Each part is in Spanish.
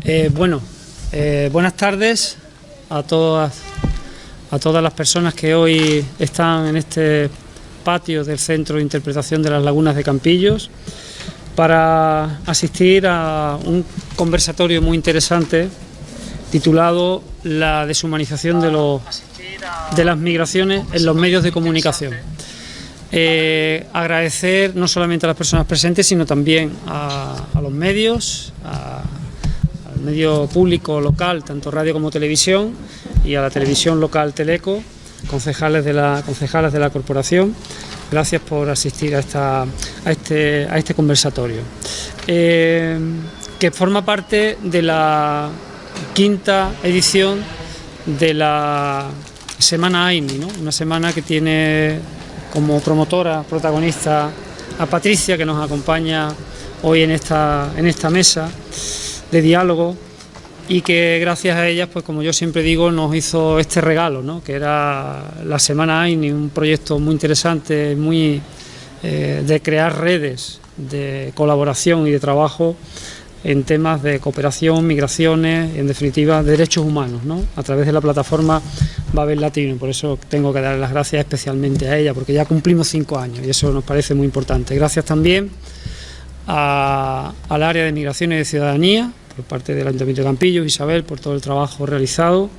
Buenas tardes a todas las personas que hoy están en este patio del Centro de Interpretación de las Lagunas de Campillos para asistir a un conversatorio muy interesante titulado La deshumanización de las migraciones en los medios de comunicación. Agradecer no solamente a las personas presentes, sino también a los medios, al medio público local, tanto radio como televisión, y a la televisión local Teleco, concejalas de la corporación. Gracias por asistir a este conversatorio, que forma parte de la quinta edición de la Semana AINI, ¿no? Una semana que tiene como promotora, protagonista, a Patricia, que nos acompaña hoy en esta mesa de diálogo, y que gracias a ellas, pues como yo siempre digo, nos hizo este regalo, ¿no? Que era la Semana AINI, un proyecto muy interesante, de crear redes de colaboración y de trabajo en temas de cooperación, migraciones y, en definitiva, derechos humanos, ¿no? A través de la plataforma Babel Latino. Por eso tengo que dar las gracias especialmente a ella, porque ya cumplimos 5 años y eso nos parece muy importante. Gracias también al área de Migraciones y de Ciudadanía, por parte del Ayuntamiento de Campillos, Isabel, por todo el trabajo realizado,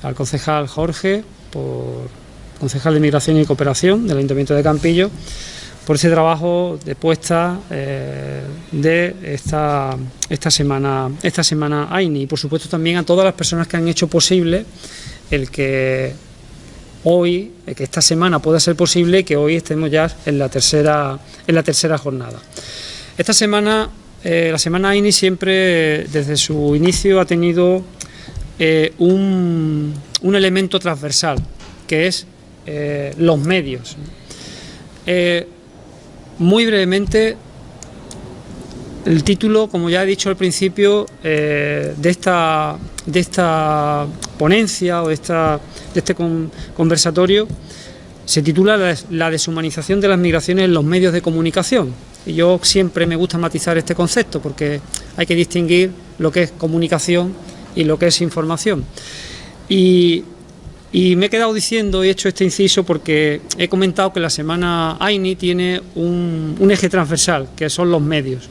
al concejal Jorge, concejal de Migración y Cooperación del Ayuntamiento de Campillos, por ese trabajo de puesta de esta semana AINI, y por supuesto también a todas las personas que han hecho posible que esta semana pueda ser posible y que hoy estemos ya en la tercera jornada. Esta semana, la Semana AINI siempre, desde su inicio, ha tenido un elemento transversal, que es los medios. Muy brevemente, el título, como ya he dicho al principio, de esta ponencia o de este conversatorio, se titula La deshumanización de las migraciones en los medios de comunicación. Y yo siempre me gusta matizar este concepto, porque hay que distinguir lo que es comunicación y lo que es información. Y me he quedado diciendo, y he hecho este inciso porque he comentado que la Semana AINI tiene un eje transversal, que son los medios.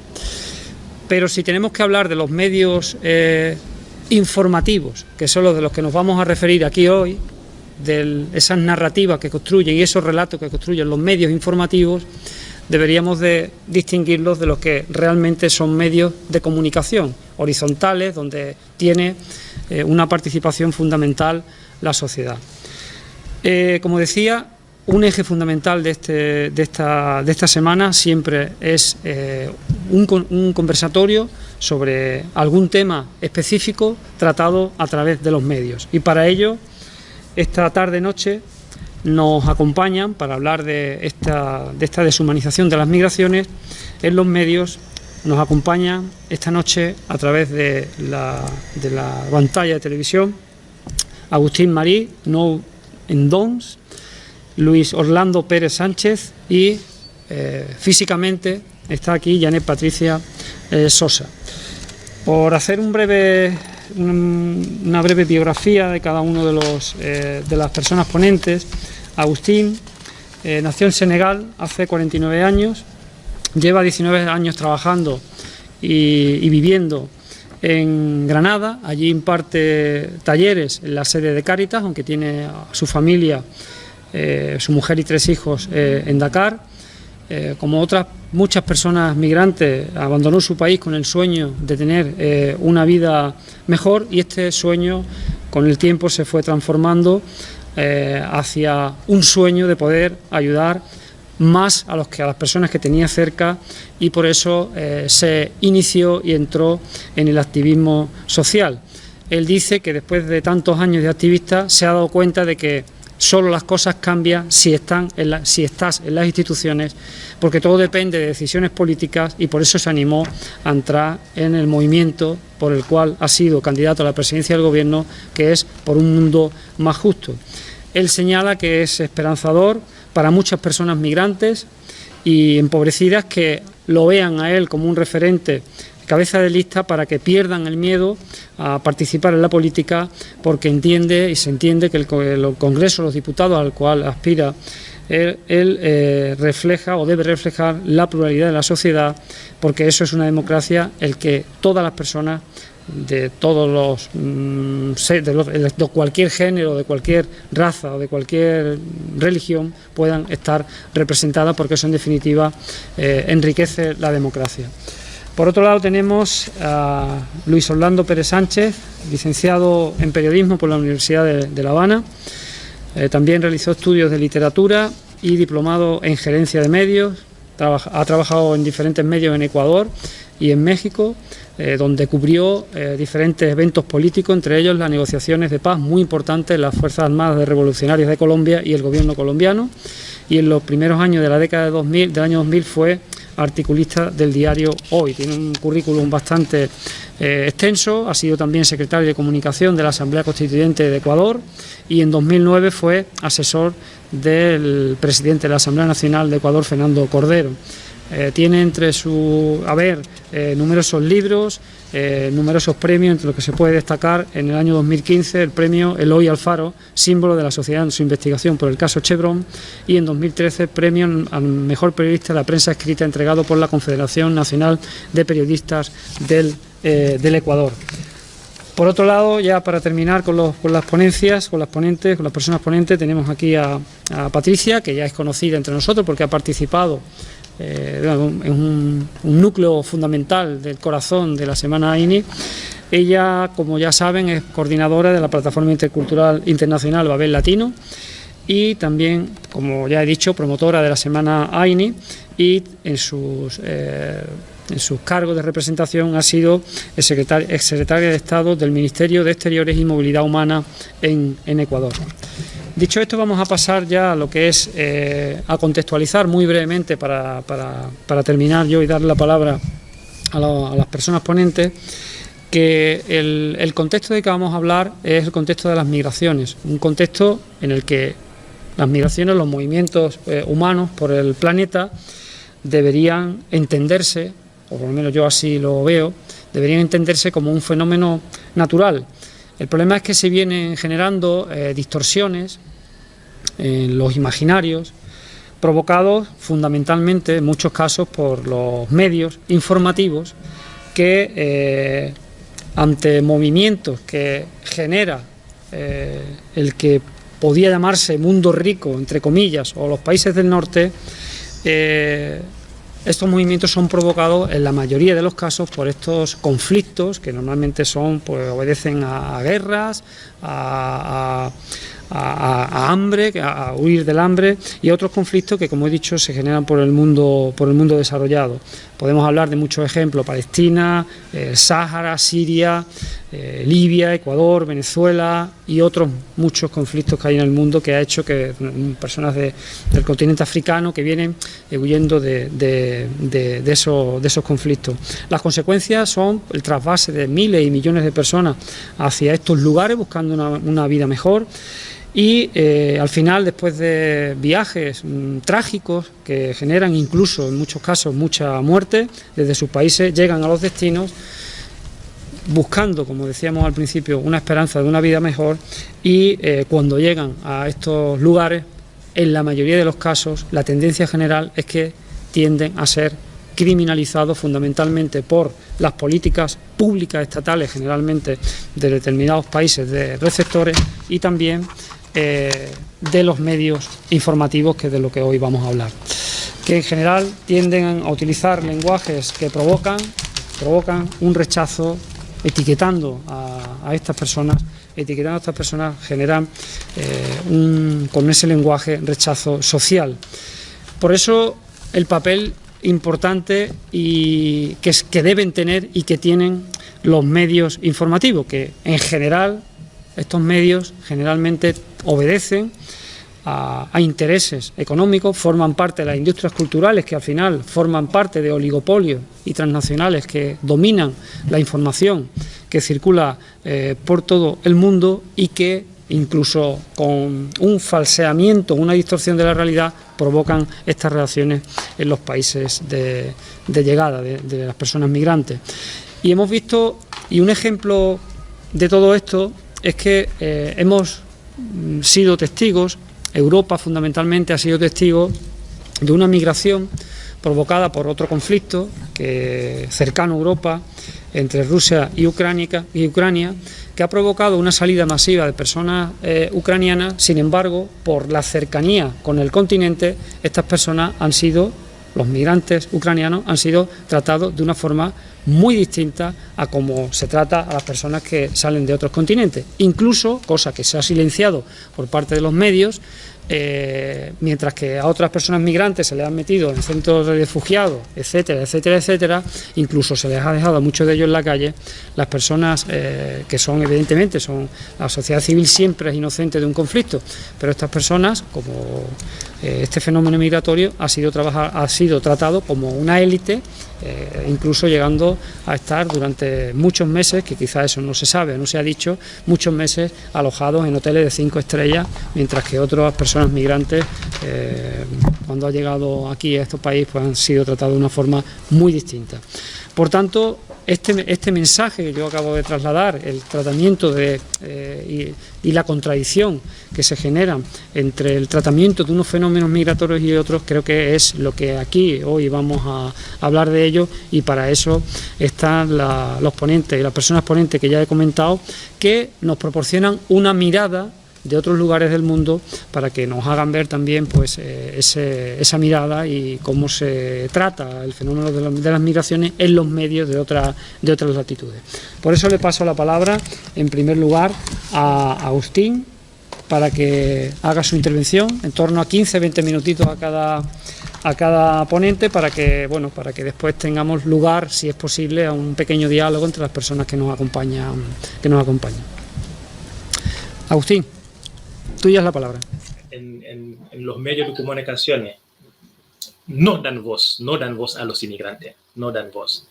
Pero si tenemos que hablar de los medios informativos, que son los de los que nos vamos a referir aquí hoy, de esas narrativas que construyen y esos relatos que construyen los medios informativos, deberíamos de distinguirlos de los que realmente son medios de comunicación horizontales, donde tiene una participación fundamental la sociedad. Como decía, un eje fundamental de esta semana siempre es un conversatorio sobre algún tema específico tratado a través de los medios. Y para ello, esta tarde-noche nos acompañan para hablar de esta deshumanización de las migraciones en los medios. Nos acompañan esta noche a través de la pantalla de televisión Agustín Marí, Nou Endons, Luis Orlando Pérez Sánchez y físicamente está aquí Janet Patricia Sosa. Por hacer una breve biografía de cada uno de las personas ponentes, Agustín nació en Senegal hace 49 años, lleva 19 años trabajando y viviendo en Granada. Allí imparte talleres en la sede de Cáritas, aunque tiene a su familia, su mujer y 3 hijos en Dakar. Como otras muchas personas migrantes, abandonó su país con el sueño de tener una vida mejor, y este sueño con el tiempo se fue transformando hacia un sueño de poder ayudar más a las personas que tenía cerca, y por eso se inició y entró en el activismo social. Él dice que después de tantos años de activista se ha dado cuenta de que solo las cosas cambian si estás en las instituciones, porque todo depende de decisiones políticas, y por eso se animó a entrar en el movimiento por el cual ha sido candidato a la presidencia del gobierno, que es Por un mundo más justo. Él señala que es esperanzador para muchas personas migrantes y empobrecidas que lo vean a él como un referente cabeza de lista para que pierdan el miedo a participar en la política, porque entiende y se entiende que el Congreso, los diputados al cual aspira, él refleja o debe reflejar la pluralidad de la sociedad, porque eso es una democracia, el que todas las personas de todos los de cualquier género, de cualquier raza o de cualquier religión puedan estar representadas, porque eso en definitiva enriquece la democracia. Por otro lado tenemos a Luis Orlando Pérez Sánchez, licenciado en periodismo por la Universidad de La Habana. También realizó estudios de literatura y diplomado en gerencia de medios. Ha trabajado en diferentes medios en Ecuador y en México, donde cubrió diferentes eventos políticos, entre ellos las negociaciones de paz muy importantes en las Fuerzas Armadas Revolucionarias de Colombia y el gobierno colombiano. Y en los primeros años de la década de 2000, del año 2000 fue articulista del diario Hoy. Tiene un currículum bastante extenso, ha sido también secretario de Comunicación de la Asamblea Constituyente de Ecuador y en 2009 fue asesor del presidente de la Asamblea Nacional de Ecuador, Fernando Cordero. Tiene entre su haber numerosos libros, numerosos premios, entre los que se puede destacar en el año 2015 el premio Eloy Alfaro, símbolo de la sociedad en su investigación por el caso Chevron, y en 2013 premio al mejor periodista de la prensa escrita entregado por la Confederación Nacional de Periodistas del Ecuador. Por otro lado, ya para terminar con las ponencias, con las personas ponentes, tenemos aquí a Patricia, que ya es conocida entre nosotros porque ha participado en un núcleo fundamental del corazón de la Semana AINI. Ella, como ya saben, es coordinadora de la Plataforma Intercultural Internacional Babel Latino y también, como ya he dicho, promotora de la Semana AINI, y en sus cargos de representación ha sido exsecretaria de Estado del Ministerio de Exteriores y Movilidad Humana en Ecuador. Dicho esto, vamos a pasar ya a lo que es a contextualizar muy brevemente para terminar yo y darle la palabra a las personas ponentes, que el contexto de que vamos a hablar es el contexto de las migraciones, un contexto en el que las migraciones, los movimientos humanos por el planeta deberían entenderse, o por lo menos yo así lo veo, deberían entenderse como un fenómeno natural. El problema es que se vienen generando distorsiones en los imaginarios, provocados fundamentalmente en muchos casos por los medios informativos que ante movimientos que genera el que podía llamarse mundo rico, entre comillas, o los países del norte, estos movimientos son provocados en la mayoría de los casos por estos conflictos que normalmente obedecen a guerras, a hambre, a huir del hambre, y otros conflictos que, como he dicho, se generan por el mundo desarrollado. Podemos hablar de muchos ejemplos: Palestina, Sáhara, Siria, Libia, Ecuador, Venezuela y otros muchos conflictos que hay en el mundo, que ha hecho que personas del continente africano que vienen huyendo de esos conflictos. Las consecuencias son el trasvase de miles y millones de personas hacia estos lugares buscando una vida mejor. Y al final, después de viajes trágicos que generan incluso en muchos casos mucha muerte, desde sus países llegan a los destinos buscando, como decíamos al principio, una esperanza de una vida mejor, y cuando llegan a estos lugares, en la mayoría de los casos, la tendencia general es que tienden a ser criminalizados fundamentalmente por las políticas públicas estatales, generalmente de determinados países de receptores, y también de los medios informativos, que es de lo que hoy vamos a hablar, que en general tienden a utilizar lenguajes que provocan un rechazo, etiquetando a estas personas, generan con ese lenguaje rechazo social. Por eso el papel importante y que deben tener y que tienen los medios informativos, que en general estos medios generalmente obedecen a intereses económicos, forman parte de las industrias culturales, que al final forman parte de oligopolios y transnacionales que dominan la información que circula por todo el mundo, y que incluso con un falseamiento, una distorsión de la realidad, provocan estas reacciones en los países de llegada de las personas migrantes. Y hemos visto, y un ejemplo de todo esto es que hemos sido testigos, Europa fundamentalmente ha sido testigo de una migración provocada por otro conflicto cercano a Europa, entre Rusia y Ucrania, que ha provocado una salida masiva de personas ucranianas. Sin embargo, por la cercanía con el continente, estas personas los migrantes ucranianos han sido tratados de una forma muy distinta a como se trata a las personas que salen de otros continentes. Incluso, cosa que se ha silenciado por parte de los medios, mientras que a otras personas migrantes se les han metido en centros de refugiados, etcétera, etcétera, etcétera, incluso se les ha dejado a muchos de ellos en la calle. Las personas que son, evidentemente, la sociedad civil siempre es inocente de un conflicto, pero estas personas, como este fenómeno migratorio, ha sido tratado como una élite, incluso llegando a estar durante muchos meses, que quizás eso no se sabe, no se ha dicho, muchos meses alojados en hoteles de 5 estrellas, mientras que otras personas migrantes, cuando han llegado aquí a estos países, pues han sido tratados de una forma muy distinta. Por tanto, este mensaje que yo acabo de trasladar, el tratamiento y la contradicción que se generan entre el tratamiento de unos fenómenos migratorios y otros, creo que es lo que aquí hoy vamos a hablar de ello, y para eso están los ponentes y las personas ponentes que ya he comentado, que nos proporcionan una mirada de otros lugares del mundo para que nos hagan ver también pues esa mirada y cómo se trata el fenómeno de las migraciones en los medios de otras latitudes. Por eso le paso la palabra en primer lugar a Agustín para que haga su intervención, en torno a 15-20 minutitos a cada ponente, para que después tengamos lugar, si es posible, a un pequeño diálogo entre las personas que nos acompañan. Agustín, tuya es la palabra. En los medios de comunicación no dan voz a los inmigrantes, no dan voz.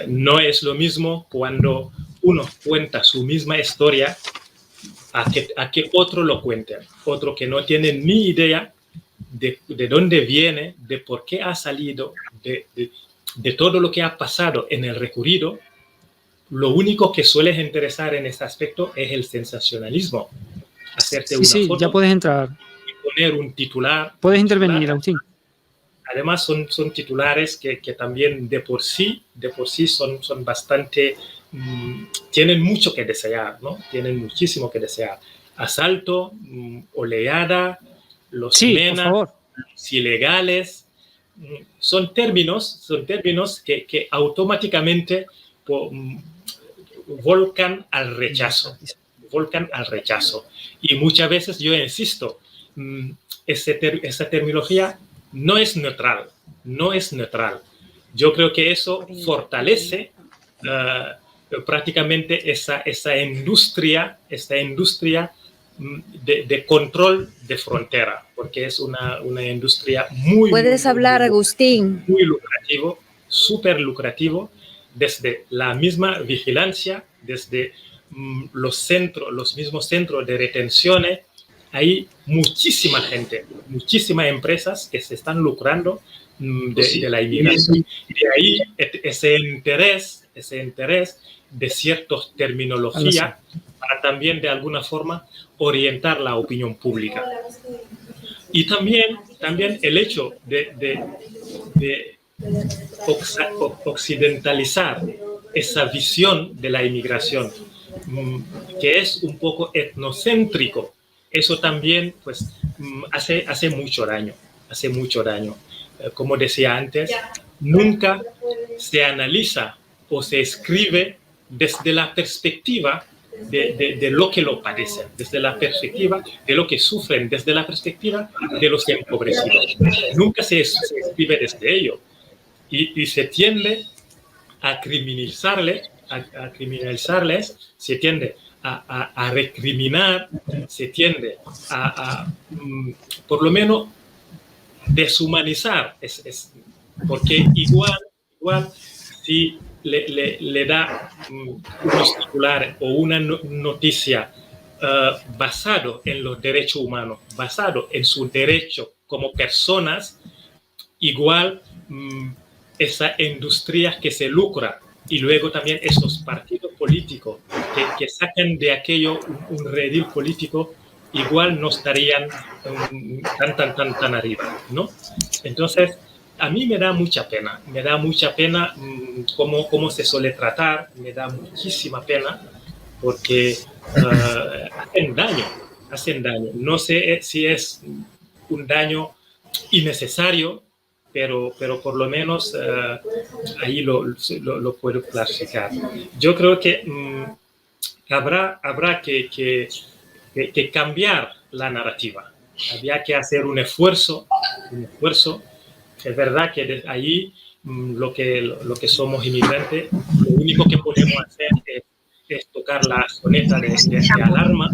No es lo mismo cuando uno cuenta su misma historia a que otro lo cuente, otro que no tiene ni idea de dónde viene, de por qué ha salido, de todo lo que ha pasado en el recorrido. Lo único que suele interesar en este aspecto es el sensacionalismo. Hacerte una foto, ya puedes entrar. Y poner un titular. Puedes intervenir, Agustín. Además son titulares que también de por sí son bastante, tienen mucho que desear, ¿no? Tienen muchísimo que desear. Asalto, oleada, los MENA, los ilegales, son términos que automáticamente volcan al rechazo. Y muchas veces yo insisto, esa terminología no es neutral. Yo creo que eso fortalece prácticamente esa industria de control de frontera, porque es una industria muy... Puedes hablar, Agustín. Muy lucrativo, súper lucrativo, desde la misma vigilancia, desde los mismos centros de retenciones. Hay muchísima gente, muchísimas empresas que se están lucrando de la inmigración. Y de ahí ese interés de ciertas terminologías para también de alguna forma orientar la opinión pública. Y también el hecho de occidentalizar esa visión de la inmigración, que es un poco etnocéntrico, eso también pues hace mucho daño. Como decía antes, nunca se analiza o se escribe desde la perspectiva de lo que lo padecen, desde la perspectiva de lo que sufren, desde la perspectiva de los empobrecidos. Nunca se escribe desde ello. Y se tiende a criminalizarles, se tiende a recriminar, se tiende a por lo menos deshumanizar, porque igual si le da unos titulares o una noticia basado en los derechos humanos, basado en su derecho como personas, igual esas industrias que se lucran y luego también esos partidos políticos que sacan de aquello un redil político, igual no estarían tan arriba, ¿no? Entonces, a mí me da mucha pena cómo se suele tratar, me da muchísima pena, porque hacen daño. No sé si es un daño innecesario, pero por lo menos ahí lo puedo clasificar. Yo creo que habrá que cambiar la narrativa. Había que hacer un esfuerzo. Es verdad que desde ahí lo que somos inmigrantes, lo único que podemos hacer es tocar la soneta de alarma,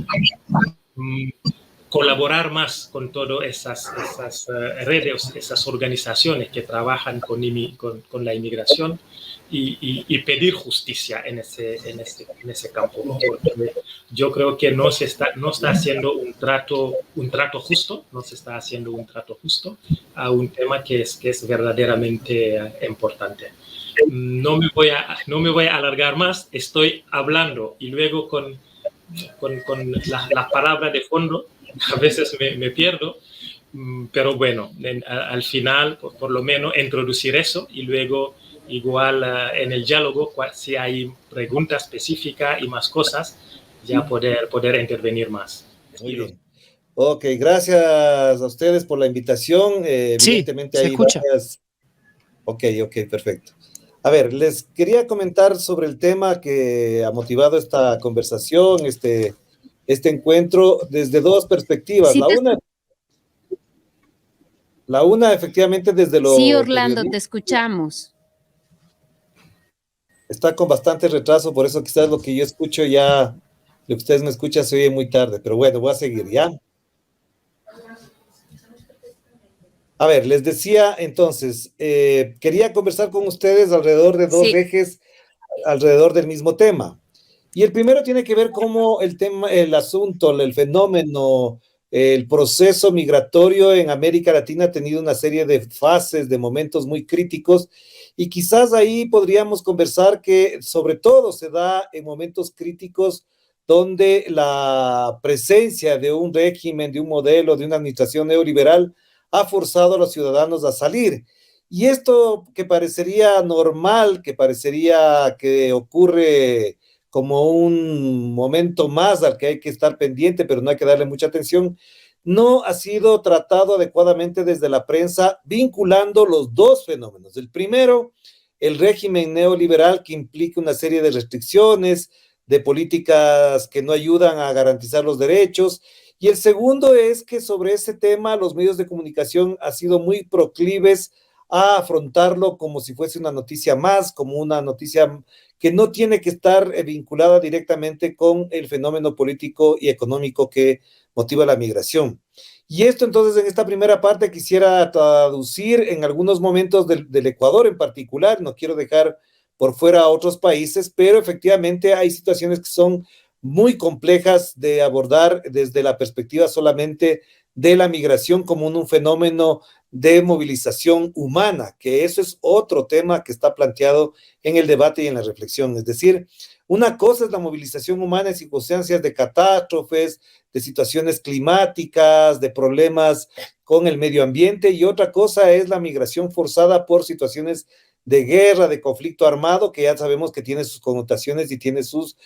colaborar más con todas esas redes, esas organizaciones que trabajan con la inmigración y pedir justicia en ese campo. Porque yo creo que no está haciendo un trato justo, no se está haciendo un trato justo a un tema que es verdaderamente importante. No me voy a alargar más, estoy hablando y luego con las palabras de fondo a veces me pierdo, pero bueno, al final por lo menos introducir eso y luego igual en el diálogo, si hay preguntas específicas y más cosas, ya poder intervenir más. Muy bien. Ok, gracias a ustedes por la invitación. Sí, evidentemente se hay escucha. varias... Ok, perfecto. A ver, les quería comentar sobre el tema que ha motivado esta conversación, este encuentro, desde dos perspectivas. Sí, La una, efectivamente, desde lo... sí, Orlando, te escuchamos. Está con bastante retraso, por eso quizás lo que yo escucho ya, lo que ustedes me escuchan se oye muy tarde, pero bueno, voy a seguir, ¿ya? A ver, les decía entonces, quería conversar con ustedes alrededor de dos ejes, alrededor del mismo tema. Y el primero tiene que ver cómo el asunto, el fenómeno, el proceso migratorio en América Latina ha tenido una serie de fases, de momentos muy críticos, y quizás ahí podríamos conversar que sobre todo se da en momentos críticos donde la presencia de un régimen, de un modelo, de una administración neoliberal ha forzado a los ciudadanos a salir. Y esto que parecería normal, que parecería que ocurre como un momento más al que hay que estar pendiente, pero no hay que darle mucha atención, no ha sido tratado adecuadamente desde la prensa, vinculando los dos fenómenos. El primero, el régimen neoliberal, que implica una serie de restricciones, de políticas que no ayudan a garantizar los derechos, y el segundo es que sobre ese tema los medios de comunicación han sido muy proclives a afrontarlo como si fuese una noticia más, como una noticia que no tiene que estar vinculada directamente con el fenómeno político y económico que motiva la migración. Y esto entonces en esta primera parte quisiera traducir en algunos momentos del Ecuador en particular, no quiero dejar por fuera a otros países, pero efectivamente hay situaciones que son muy complejas de abordar desde la perspectiva solamente de la migración como un fenómeno de movilización humana, que eso es otro tema que está planteado en el debate y en la reflexión. Es decir, una cosa es la movilización humana en circunstancias de catástrofes, de situaciones climáticas, de problemas con el medio ambiente, y otra cosa es la migración forzada por situaciones de guerra, de conflicto armado, que ya sabemos que tiene sus connotaciones y tiene sus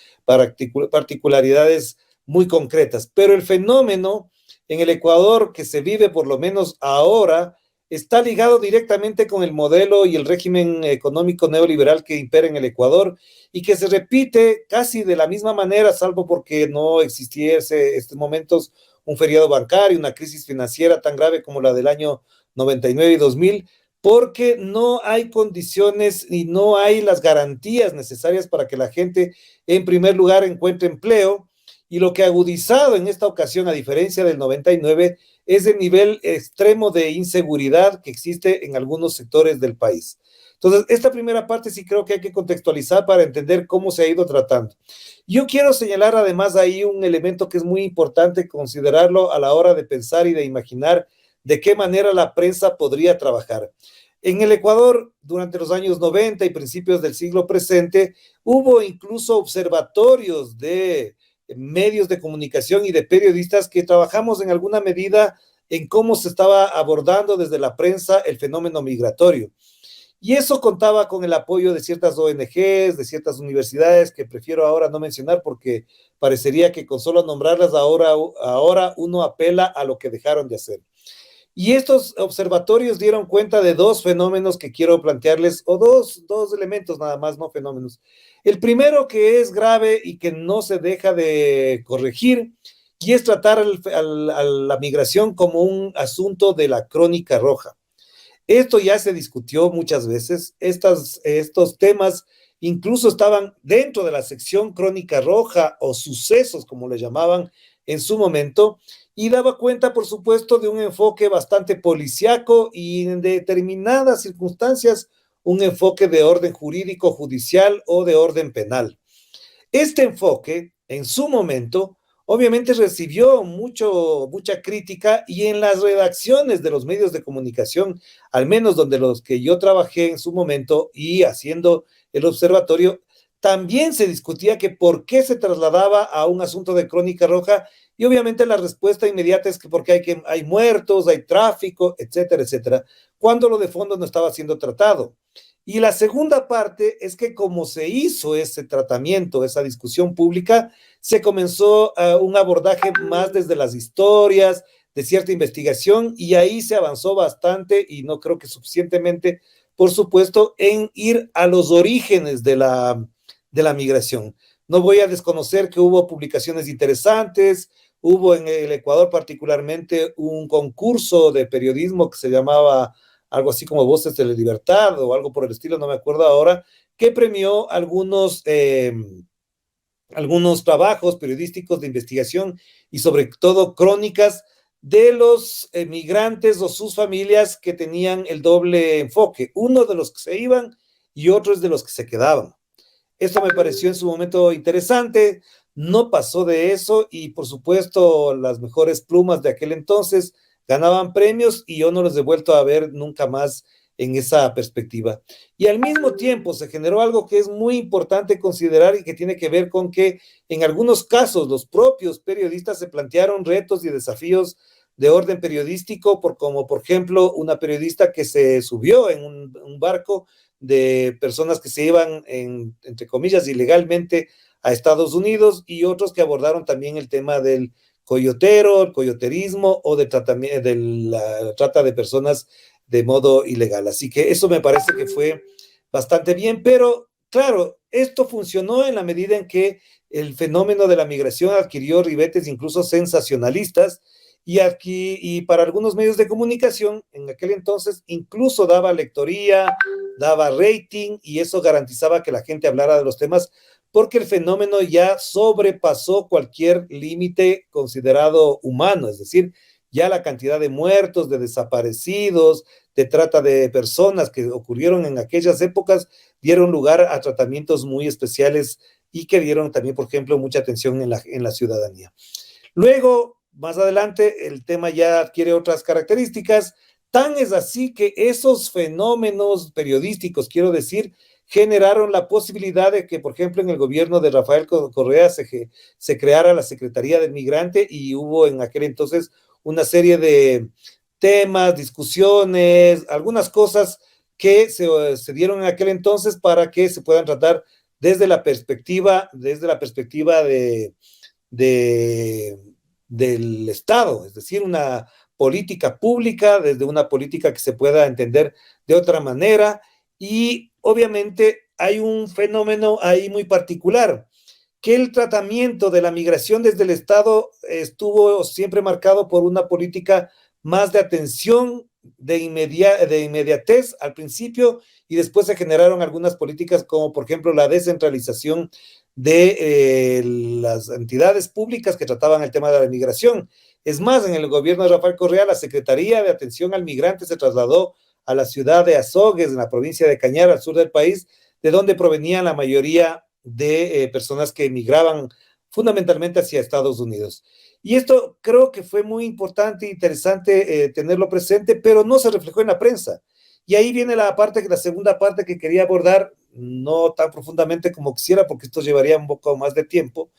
particularidades muy concretas. Pero el fenómeno en el Ecuador que se vive, por lo menos ahora, está ligado directamente con el modelo y el régimen económico neoliberal que impera en el Ecuador y que se repite casi de la misma manera, salvo porque no existiese en estos momentos un feriado bancario, una crisis financiera tan grave como la del año 99 y 2000, porque no hay condiciones y no hay las garantías necesarias para que la gente, en primer lugar, encuentre empleo. Y lo que ha agudizado en esta ocasión, a diferencia del 99, es el nivel extremo de inseguridad que existe en algunos sectores del país. Entonces, esta primera parte sí creo que hay que contextualizar para entender cómo se ha ido tratando. Yo quiero señalar además ahí un elemento que es muy importante considerarlo a la hora de pensar y de imaginar de qué manera la prensa podría trabajar. En el Ecuador, durante los años 90 y principios del siglo presente, hubo incluso observatorios de medios de comunicación y de periodistas que trabajamos en alguna medida en cómo se estaba abordando desde la prensa el fenómeno migratorio. Y eso contaba con el apoyo de ciertas ONGs, de ciertas universidades, que prefiero ahora no mencionar porque parecería que con solo nombrarlas ahora uno apela a lo que dejaron de hacer. Y estos observatorios dieron cuenta de dos fenómenos que quiero plantearles, o dos elementos nada más, no fenómenos. El primero, que es grave y que no se deja de corregir, y es tratar a la migración como un asunto de la crónica roja. Esto ya se discutió muchas veces. Estos temas incluso estaban dentro de la sección crónica roja o sucesos, como le llamaban en su momento, y daba cuenta, por supuesto, de un enfoque bastante policíaco y en determinadas circunstancias un enfoque de orden jurídico, judicial o de orden penal. Este enfoque, en su momento, obviamente recibió mucha crítica, y en las redacciones de los medios de comunicación, al menos donde los que yo trabajé en su momento y haciendo el observatorio, también se discutía que por qué se trasladaba a un asunto de crónica roja, y obviamente la respuesta inmediata es que porque hay muertos, hay tráfico, etcétera, etcétera, cuando lo de fondo no estaba siendo tratado. Y la segunda parte es que como se hizo ese tratamiento, esa discusión pública, se comenzó un abordaje más desde las historias, de cierta investigación, y ahí se avanzó bastante, y no creo que suficientemente, por supuesto, en ir a los orígenes de la migración. No voy a desconocer que hubo publicaciones interesantes, hubo en el Ecuador particularmente un concurso de periodismo que se llamaba algo así como Voces de la Libertad o algo por el estilo, no me acuerdo ahora, que premió algunos trabajos periodísticos de investigación y sobre todo crónicas de los migrantes o sus familias que tenían el doble enfoque, uno de los que se iban y otro es de los que se quedaban. Esto me pareció en su momento interesante, no pasó de eso, y por supuesto las mejores plumas de aquel entonces ganaban premios, y yo no los he vuelto a ver nunca más en esa perspectiva. Y al mismo tiempo se generó algo que es muy importante considerar y que tiene que ver con que en algunos casos los propios periodistas se plantearon retos y desafíos de orden periodístico, como por ejemplo una periodista que se subió en un barco de personas que se iban, entre comillas, ilegalmente a Estados Unidos, y otros que abordaron también el tema del coyotero, el coyoterismo o de la trata de personas de modo ilegal. Así que eso me parece que fue bastante bien, pero claro, esto funcionó en la medida en que el fenómeno de la migración adquirió ribetes incluso sensacionalistas, y para algunos medios de comunicación en aquel entonces incluso daba lectoría, daba rating, y eso garantizaba que la gente hablara de los temas, porque el fenómeno ya sobrepasó cualquier límite considerado humano, es decir, ya la cantidad de muertos, de desaparecidos, de trata de personas que ocurrieron en aquellas épocas, dieron lugar a tratamientos muy especiales y que dieron también, por ejemplo, mucha atención en la ciudadanía. Luego, más adelante, el tema ya adquiere otras características, tan es así que esos fenómenos periodísticos, quiero decir, generaron la posibilidad de que, por ejemplo, en el gobierno de Rafael Correa se creara la Secretaría del Migrante, y hubo en aquel entonces una serie de temas, discusiones, algunas cosas que se dieron en aquel entonces para que se puedan tratar desde la perspectiva del Estado, es decir, una política pública, desde una política que se pueda entender de otra manera. Y obviamente hay un fenómeno ahí muy particular, que el tratamiento de la migración desde el Estado estuvo siempre marcado por una política más de atención, de inmediatez al principio, y después se generaron algunas políticas como por ejemplo la descentralización de las entidades públicas que trataban el tema de la migración. Es más, en el gobierno de Rafael Correa, la Secretaría de Atención al Migrante se trasladó a la ciudad de Azogues, en la provincia de Cañar, al sur del país, de donde provenían la mayoría de personas que emigraban fundamentalmente hacia Estados Unidos. Y esto creo que fue muy importante e interesante tenerlo presente, pero no se reflejó en la prensa. Y ahí viene la segunda parte que quería abordar, no tan profundamente como quisiera, porque esto llevaría un poco más de tiempo,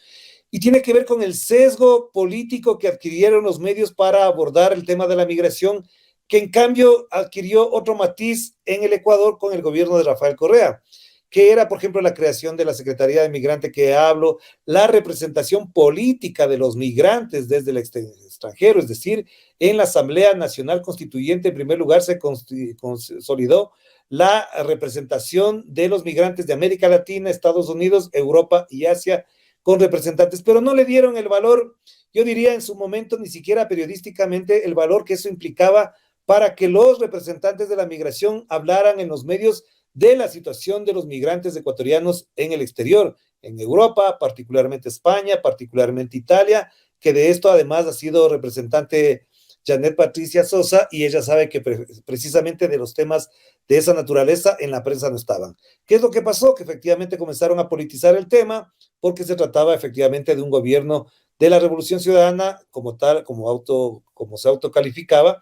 y tiene que ver con el sesgo político que adquirieron los medios para abordar el tema de la migración, que en cambio adquirió otro matiz en el Ecuador con el gobierno de Rafael Correa, que era, por ejemplo, la creación de la Secretaría de Migrante que hablo, la representación política de los migrantes desde el extranjero, es decir, en la Asamblea Nacional Constituyente, en primer lugar, se consolidó la representación de los migrantes de América Latina, Estados Unidos, Europa y Asia, con representantes, pero no le dieron el valor, yo diría en su momento, ni siquiera periodísticamente, el valor que eso implicaba para que los representantes de la migración hablaran en los medios de la situación de los migrantes ecuatorianos en el exterior, en Europa, particularmente España, particularmente Italia, que de esto además ha sido representante Janet Patricia Sosa, y ella sabe que precisamente de los temas de esa naturaleza en la prensa no estaban. ¿Qué es lo que pasó? Que efectivamente comenzaron a politizar el tema, porque se trataba efectivamente de un gobierno de la Revolución Ciudadana, como tal, como se autocalificaba,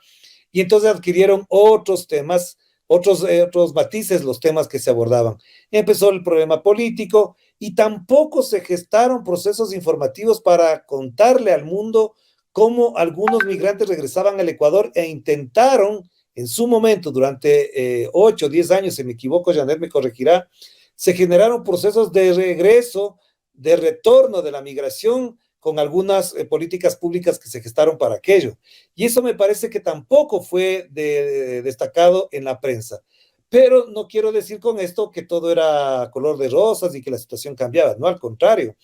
y entonces adquirieron otros temas, otros matices, los temas que se abordaban. Empezó el problema político y tampoco se gestaron procesos informativos para contarle al mundo cómo algunos migrantes regresaban al Ecuador e intentaron, en su momento, durante 8 o 10 años, si me equivoco, Janet me corregirá, se generaron procesos de regreso, de retorno de la migración, con algunas políticas públicas que se gestaron para aquello. Y eso me parece que tampoco fue destacado en la prensa. Pero no quiero decir con esto que todo era color de rosas y que la situación cambiaba, no, al contrario.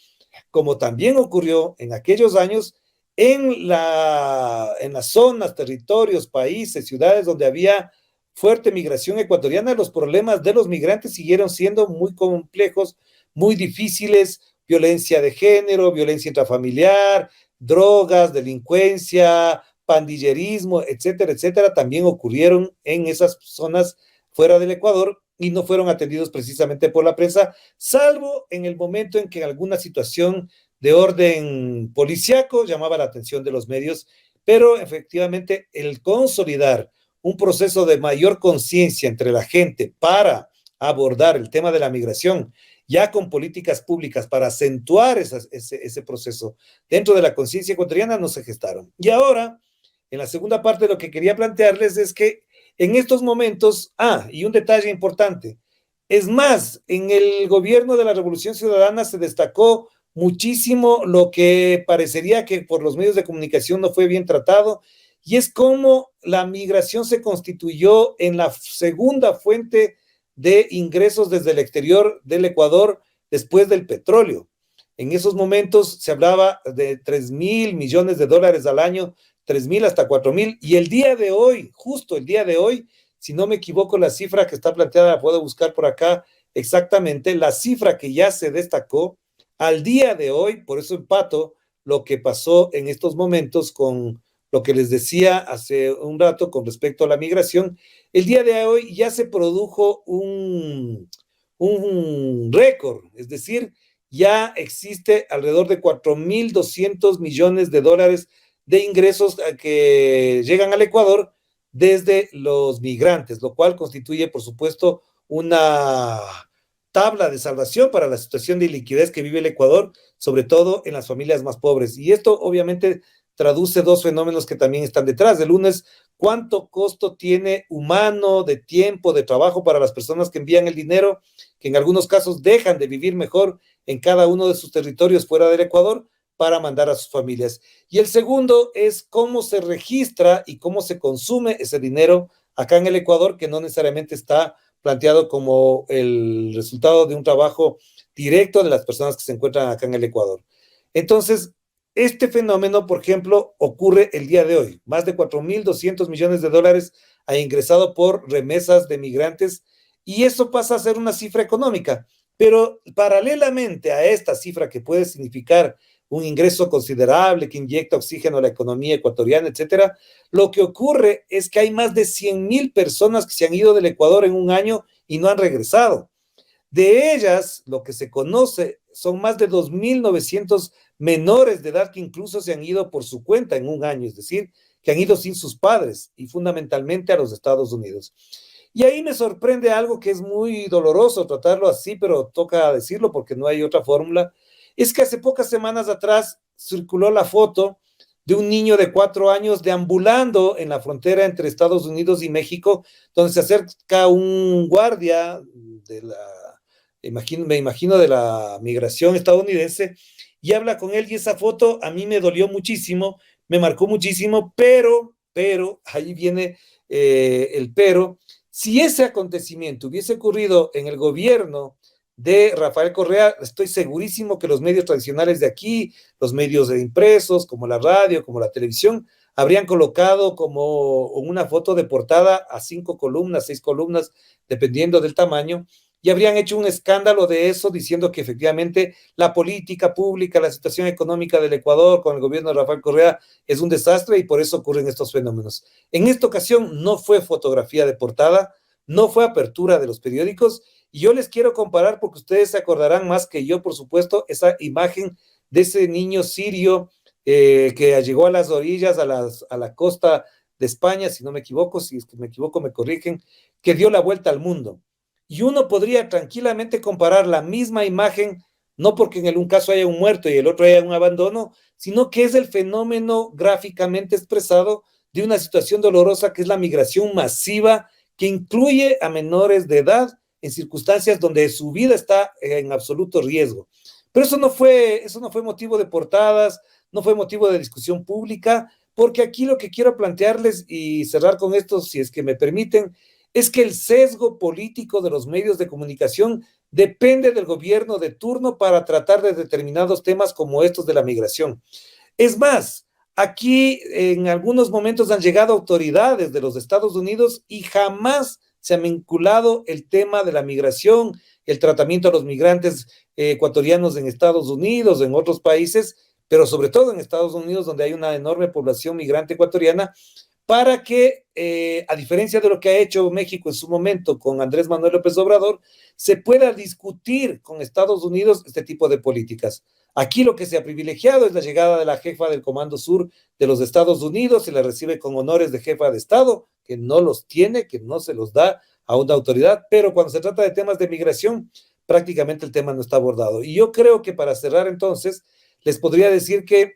Como también ocurrió en aquellos años, en las zonas, territorios, países, ciudades donde había fuerte migración ecuatoriana, los problemas de los migrantes siguieron siendo muy complejos, muy difíciles, violencia de género, violencia intrafamiliar, drogas, delincuencia, pandillerismo, etcétera, etcétera, también ocurrieron en esas zonas fuera del Ecuador y no fueron atendidos precisamente por la prensa, salvo en el momento en que alguna situación de orden policíaco llamaba la atención de los medios, pero efectivamente el consolidar un proceso de mayor conciencia entre la gente para abordar el tema de la migración, ya con políticas públicas para acentuar ese proceso dentro de la conciencia ecuatoriana, no se gestaron. Y ahora, en la segunda parte, lo que quería plantearles es que en estos momentos, y un detalle importante, es más, en el gobierno de la Revolución Ciudadana se destacó muchísimo lo que parecería que por los medios de comunicación no fue bien tratado, y es cómo la migración se constituyó en la segunda fuente de ingresos desde el exterior del Ecuador después del petróleo. En esos momentos se hablaba de 3,000 millones de dólares al año, 3,000 hasta 4,000, y el día de hoy, justo el día de hoy, si no me equivoco, la cifra que está planteada, la puedo buscar por acá exactamente, la cifra que ya se destacó al día de hoy, por eso empato lo que pasó en estos momentos con lo que les decía hace un rato con respecto a la migración. El día de hoy ya se produjo un récord, es decir, ya existe alrededor de 4,200 millones de dólares de ingresos que llegan al Ecuador desde los migrantes, lo cual constituye, por supuesto, una tabla de salvación para la situación de liquidez que vive el Ecuador, sobre todo en las familias más pobres. Y esto obviamente traduce dos fenómenos que también están detrás. El uno es cuánto costo tiene humano, de tiempo, de trabajo para las personas que envían el dinero, que en algunos casos dejan de vivir mejor en cada uno de sus territorios fuera del Ecuador para mandar a sus familias. Y el segundo es cómo se registra y cómo se consume ese dinero acá en el Ecuador, que no necesariamente está planteado como el resultado de un trabajo directo de las personas que se encuentran acá en el Ecuador. Entonces, este fenómeno, por ejemplo, ocurre el día de hoy. Más de 4,200 millones de dólares ha ingresado por remesas de migrantes y eso pasa a ser una cifra económica. Pero paralelamente a esta cifra que puede significar un ingreso considerable que inyecta oxígeno a la economía ecuatoriana, etcétera. Lo que ocurre es que hay más de 100,000 personas que se han ido del Ecuador en un año y no han regresado. De ellas, lo que se conoce son más de 2.900 menores de edad que incluso se han ido por su cuenta en un año, es decir, que han ido sin sus padres y fundamentalmente a los Estados Unidos. Y ahí me sorprende algo que es muy doloroso tratarlo así, pero toca decirlo porque no hay otra fórmula, es que hace pocas semanas atrás circuló la foto de un niño de 4 años deambulando en la frontera entre Estados Unidos y México, donde se acerca un guardia de me imagino de la migración estadounidense, y habla con él, y esa foto a mí me dolió muchísimo, me marcó muchísimo, pero, ahí viene el pero, si ese acontecimiento hubiese ocurrido en el gobierno de Rafael Correa, estoy segurísimo que los medios tradicionales de aquí, los medios impresos, como la radio, como la televisión, habrían colocado como una foto de portada a 5 columnas, 6 columnas, dependiendo del tamaño, y habrían hecho un escándalo de eso, diciendo que efectivamente la política pública, la situación económica del Ecuador con el gobierno de Rafael Correa es un desastre y por eso ocurren estos fenómenos. En esta ocasión no fue fotografía de portada, no fue apertura de los periódicos, y yo les quiero comparar, porque ustedes se acordarán más que yo, por supuesto, esa imagen de ese niño sirio que llegó a las orillas, a la costa de España, si no me equivoco, si es que me equivoco me corrigen, que dio la vuelta al mundo. Y uno podría tranquilamente comparar la misma imagen, no porque en un caso haya un muerto y el otro haya un abandono, sino que es el fenómeno gráficamente expresado de una situación dolorosa que es la migración masiva que incluye a menores de edad en circunstancias donde su vida está en absoluto riesgo. Pero eso no fue motivo de portadas, no fue motivo de discusión pública, porque aquí lo que quiero plantearles y cerrar con esto, si es que me permiten, es que el sesgo político de los medios de comunicación depende del gobierno de turno para tratar de determinados temas como estos de la migración. Es más, aquí en algunos momentos han llegado autoridades de los Estados Unidos y jamás se ha vinculado el tema de la migración, el tratamiento a los migrantes ecuatorianos en Estados Unidos, en otros países, pero sobre todo en Estados Unidos, donde hay una enorme población migrante ecuatoriana, para que, a diferencia de lo que ha hecho México en su momento con Andrés Manuel López Obrador, se pueda discutir con Estados Unidos este tipo de políticas. Aquí lo que se ha privilegiado es la llegada de la jefa del Comando Sur de los Estados Unidos, se la recibe con honores de jefa de Estado, que no los tiene, que no se los da a una autoridad, pero cuando se trata de temas de migración, prácticamente el tema no está abordado. Y yo creo que para cerrar entonces, les podría decir que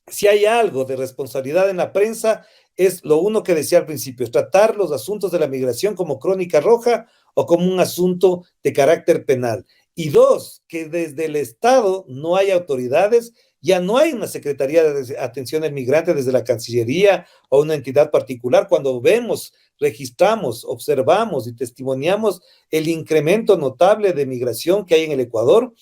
si hay algo de responsabilidad en la prensa, es lo uno que decía al principio, es tratar los asuntos de la migración como crónica roja o como un asunto de carácter penal. Y dos, que desde el Estado no hay autoridades, ya no hay una Secretaría de Atención al Migrante desde la Cancillería o una entidad particular. Cuando vemos, registramos, observamos y testimoniamos el incremento notable de migración que hay en el Ecuador,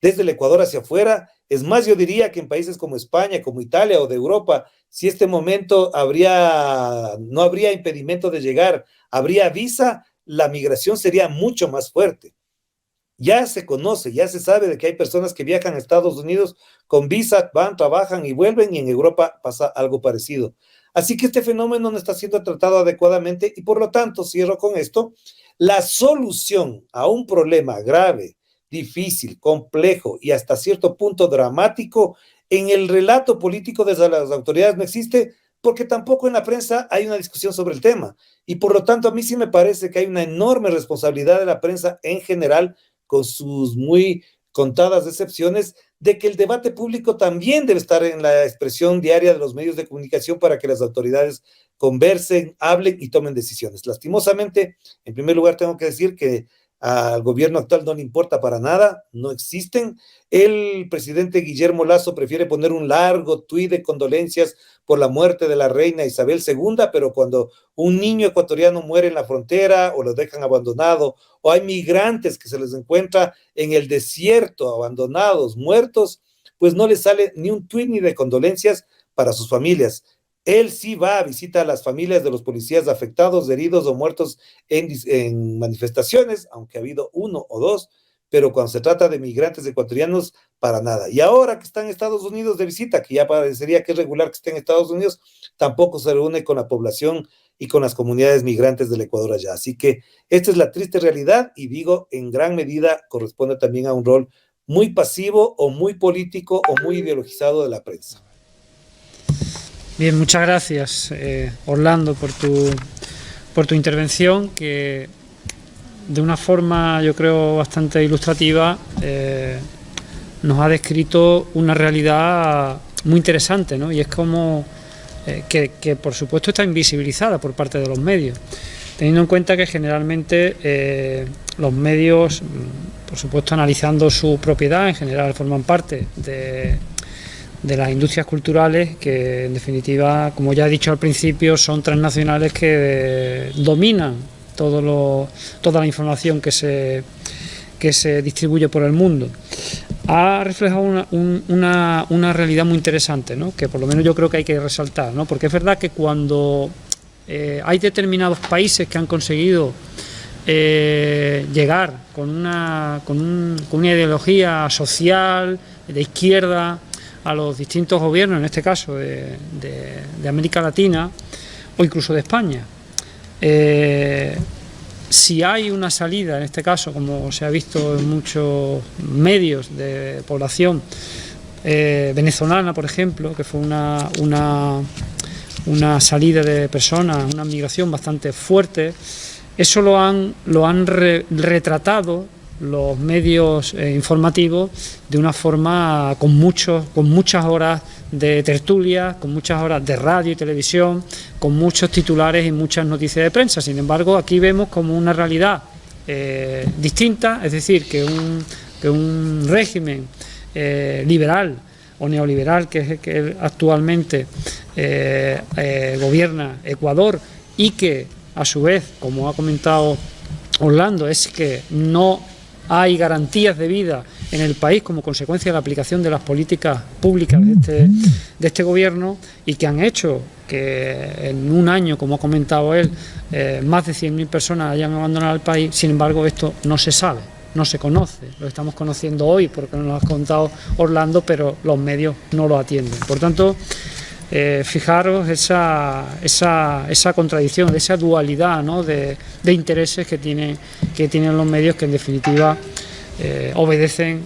desde el Ecuador hacia afuera. Es más, yo diría que en países como España, como Italia o de Europa, si este momento no habría impedimento de llegar, habría visa, la migración sería mucho más fuerte. Ya se conoce, ya se sabe de que hay personas que viajan a Estados Unidos con visa, van, trabajan y vuelven, y en Europa pasa algo parecido. Así que este fenómeno no está siendo tratado adecuadamente y por lo tanto, cierro con esto, la solución a un problema grave, difícil, complejo y hasta cierto punto dramático en el relato político de las autoridades no existe, porque tampoco en la prensa hay una discusión sobre el tema. Y por lo tanto, a mí sí me parece que hay una enorme responsabilidad de la prensa en general, con sus muy contadas excepciones, de que el debate público también debe estar en la expresión diaria de los medios de comunicación para que las autoridades conversen, hablen y tomen decisiones. Lastimosamente, en primer lugar, tengo que decir que al gobierno actual no le importa para nada, no existen. El presidente Guillermo Lasso prefiere poner un largo tuit de condolencias por la muerte de la reina Isabel II, pero cuando un niño ecuatoriano muere en la frontera o lo dejan abandonado, o hay migrantes que se les encuentra en el desierto, abandonados, muertos, pues no les sale ni un tuit ni de condolencias para sus familias. Él sí va a visitar a las familias de los policías afectados, heridos o muertos en manifestaciones, aunque ha habido 1 o 2, pero cuando se trata de migrantes ecuatorianos, para nada. Y ahora que está en Estados Unidos de visita, que ya parecería que es regular que esté en Estados Unidos, tampoco se reúne con la población y con las comunidades migrantes del Ecuador allá. Así que esta es la triste realidad y digo, en gran medida corresponde también a un rol muy pasivo o muy político o muy ideologizado de la prensa. Bien, muchas gracias, Orlando, por tu intervención, que de una forma, yo creo, bastante ilustrativa, nos ha descrito una realidad muy interesante, ¿no? Y es como que por supuesto está invisibilizada por parte de los medios, teniendo en cuenta que generalmente los medios, por supuesto analizando su propiedad, en general forman parte de las industrias culturales que, en definitiva, como ya he dicho al principio, son transnacionales que dominan toda la información que se distribuye por el mundo. Ha reflejado una realidad muy interesante, ¿no? Que por lo menos yo creo que hay que resaltar, ¿no? Porque es verdad que cuando hay determinados países que han conseguido llegar con una ideología social, de izquierda, a los distintos gobiernos, en este caso de América Latina o incluso de España. Si hay una salida, en este caso, como se ha visto en muchos medios de población venezolana, por ejemplo, que fue una salida de personas, una migración bastante fuerte, eso lo han retratado los medios informativos de una forma con muchas horas de tertulia, con muchas horas de radio y televisión, con muchos titulares y muchas noticias de prensa. Sin embargo, aquí vemos como una realidad distinta, es decir, que un régimen liberal o neoliberal que actualmente gobierna Ecuador y que a su vez, como ha comentado Orlando, es que no hay garantías de vida en el país como consecuencia de la aplicación de las políticas públicas de este gobierno, y que han hecho que en un año, como ha comentado él, más de 100.000 personas hayan abandonado el país. Sin embargo, esto no se sabe, no se conoce, lo estamos conociendo hoy porque nos lo ha contado Orlando, pero los medios no lo atienden. Por tanto, fijaros esa contradicción, esa dualidad, ¿no?, de intereses que tienen los medios, que en definitiva obedecen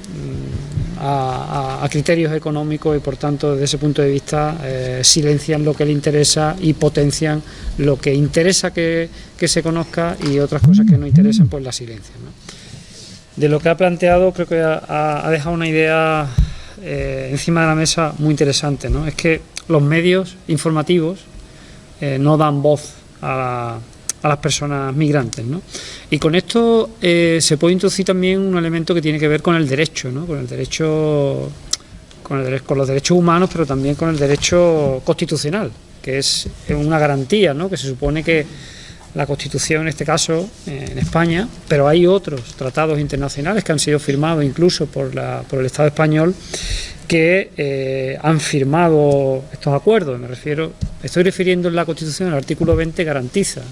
a criterios económicos y, por tanto, desde ese punto de vista silencian lo que le interesa y potencian lo que interesa que se conozca, y otras cosas que no interesan pues las silencian, ¿no? De lo que ha planteado, creo que ha dejado una idea encima de la mesa muy interesante, ¿no? Es que los medios informativos no dan voz a las personas migrantes, ¿no? Y con esto se puede introducir también un elemento que tiene que ver con el derecho, ¿no? Con los derechos humanos, pero también con el derecho constitucional, que es una garantía, ¿no? Que se supone que la Constitución, en este caso, en España, pero hay otros tratados internacionales que han sido firmados incluso por el Estado español, que han firmado estos acuerdos. Estoy refiriendo en la Constitución, el artículo 20 garantiza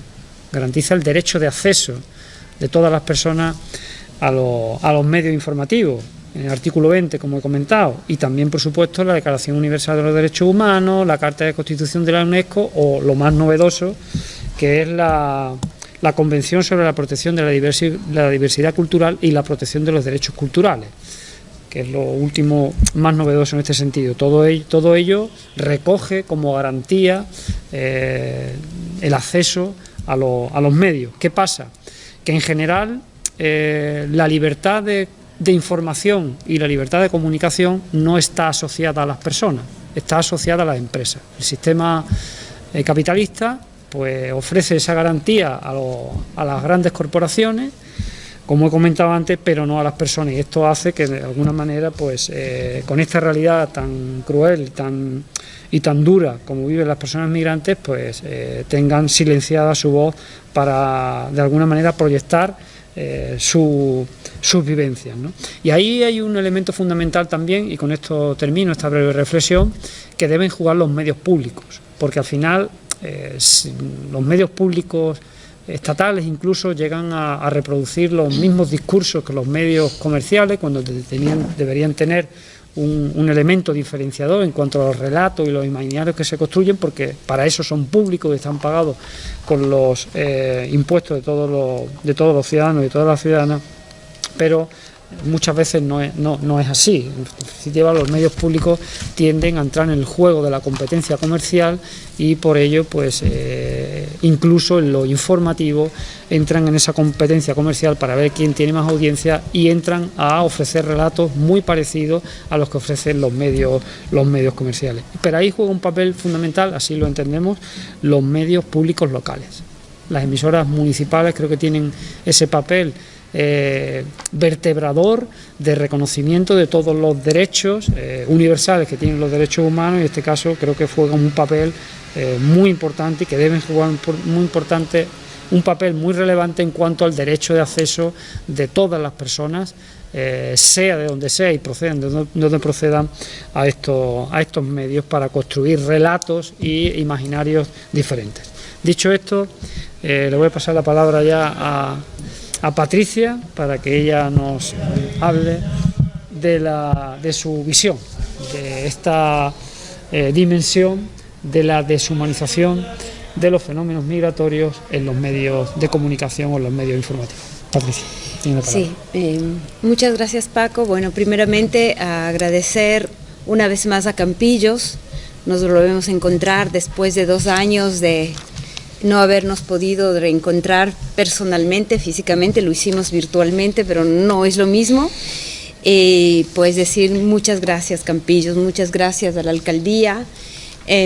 el derecho de acceso de todas las personas a los medios informativos, en el artículo 20, como he comentado, y también, por supuesto, la Declaración Universal de los Derechos Humanos, la Carta de Constitución de la UNESCO, o lo más novedoso, que es la Convención sobre la Protección de la Diversidad Cultural y la Protección de los Derechos Culturales, que es lo último más novedoso en este sentido. Todo ello recoge como garantía el acceso a los medios. ¿Qué pasa? Que en general la libertad de información y la libertad de comunicación no está asociada a las personas, está asociada a las empresas. El sistema capitalista pues ofrece esa garantía a las grandes corporaciones, como he comentado antes, pero no a las personas, y esto hace que de alguna manera pues con esta realidad tan cruel y tan dura como viven las personas migrantes, pues tengan silenciada su voz para de alguna manera proyectar sus vivencias, ¿no? Y ahí hay un elemento fundamental también, y con esto termino esta breve reflexión, que deben jugar los medios públicos, porque al final los medios públicos estatales incluso llegan a reproducir los mismos discursos que los medios comerciales, cuando deberían tener un elemento diferenciador en cuanto a los relatos y los imaginarios que se construyen, porque para eso son públicos y están pagados con los impuestos de todos los ciudadanos y de todas las ciudadanas, pero muchas veces no es así. En definitiva, los medios públicos tienden a entrar en el juego de la competencia comercial y por ello, pues incluso en lo informativo entran en esa competencia comercial para ver quién tiene más audiencia y entran a ofrecer relatos muy parecidos a los que ofrecen los medios comerciales. Pero ahí juega un papel fundamental, así lo entendemos, los medios públicos locales. Las emisoras municipales creo que tienen ese papel vertebrador de reconocimiento de todos los derechos universales que tienen los derechos humanos, y en este caso creo que juegan un papel muy importante y que deben jugar un papel muy relevante en cuanto al derecho de acceso de todas las personas, sea de donde sea y procedan de donde procedan, a estos medios para construir relatos y imaginarios diferentes. Dicho esto, le voy a pasar la palabra ya a Patricia para que ella nos hable de su visión, de esta dimensión de la deshumanización de los fenómenos migratorios en los medios de comunicación o en los medios informativos. Patricia, tiene la palabra. Sí, muchas gracias, Paco. Bueno, primeramente agradecer una vez más a Campillos. Nos volvemos a encontrar después de 2 años de no habernos podido reencontrar personalmente, físicamente, lo hicimos virtualmente, pero no es lo mismo. Pues decir muchas gracias, Campillos, muchas gracias a la alcaldía,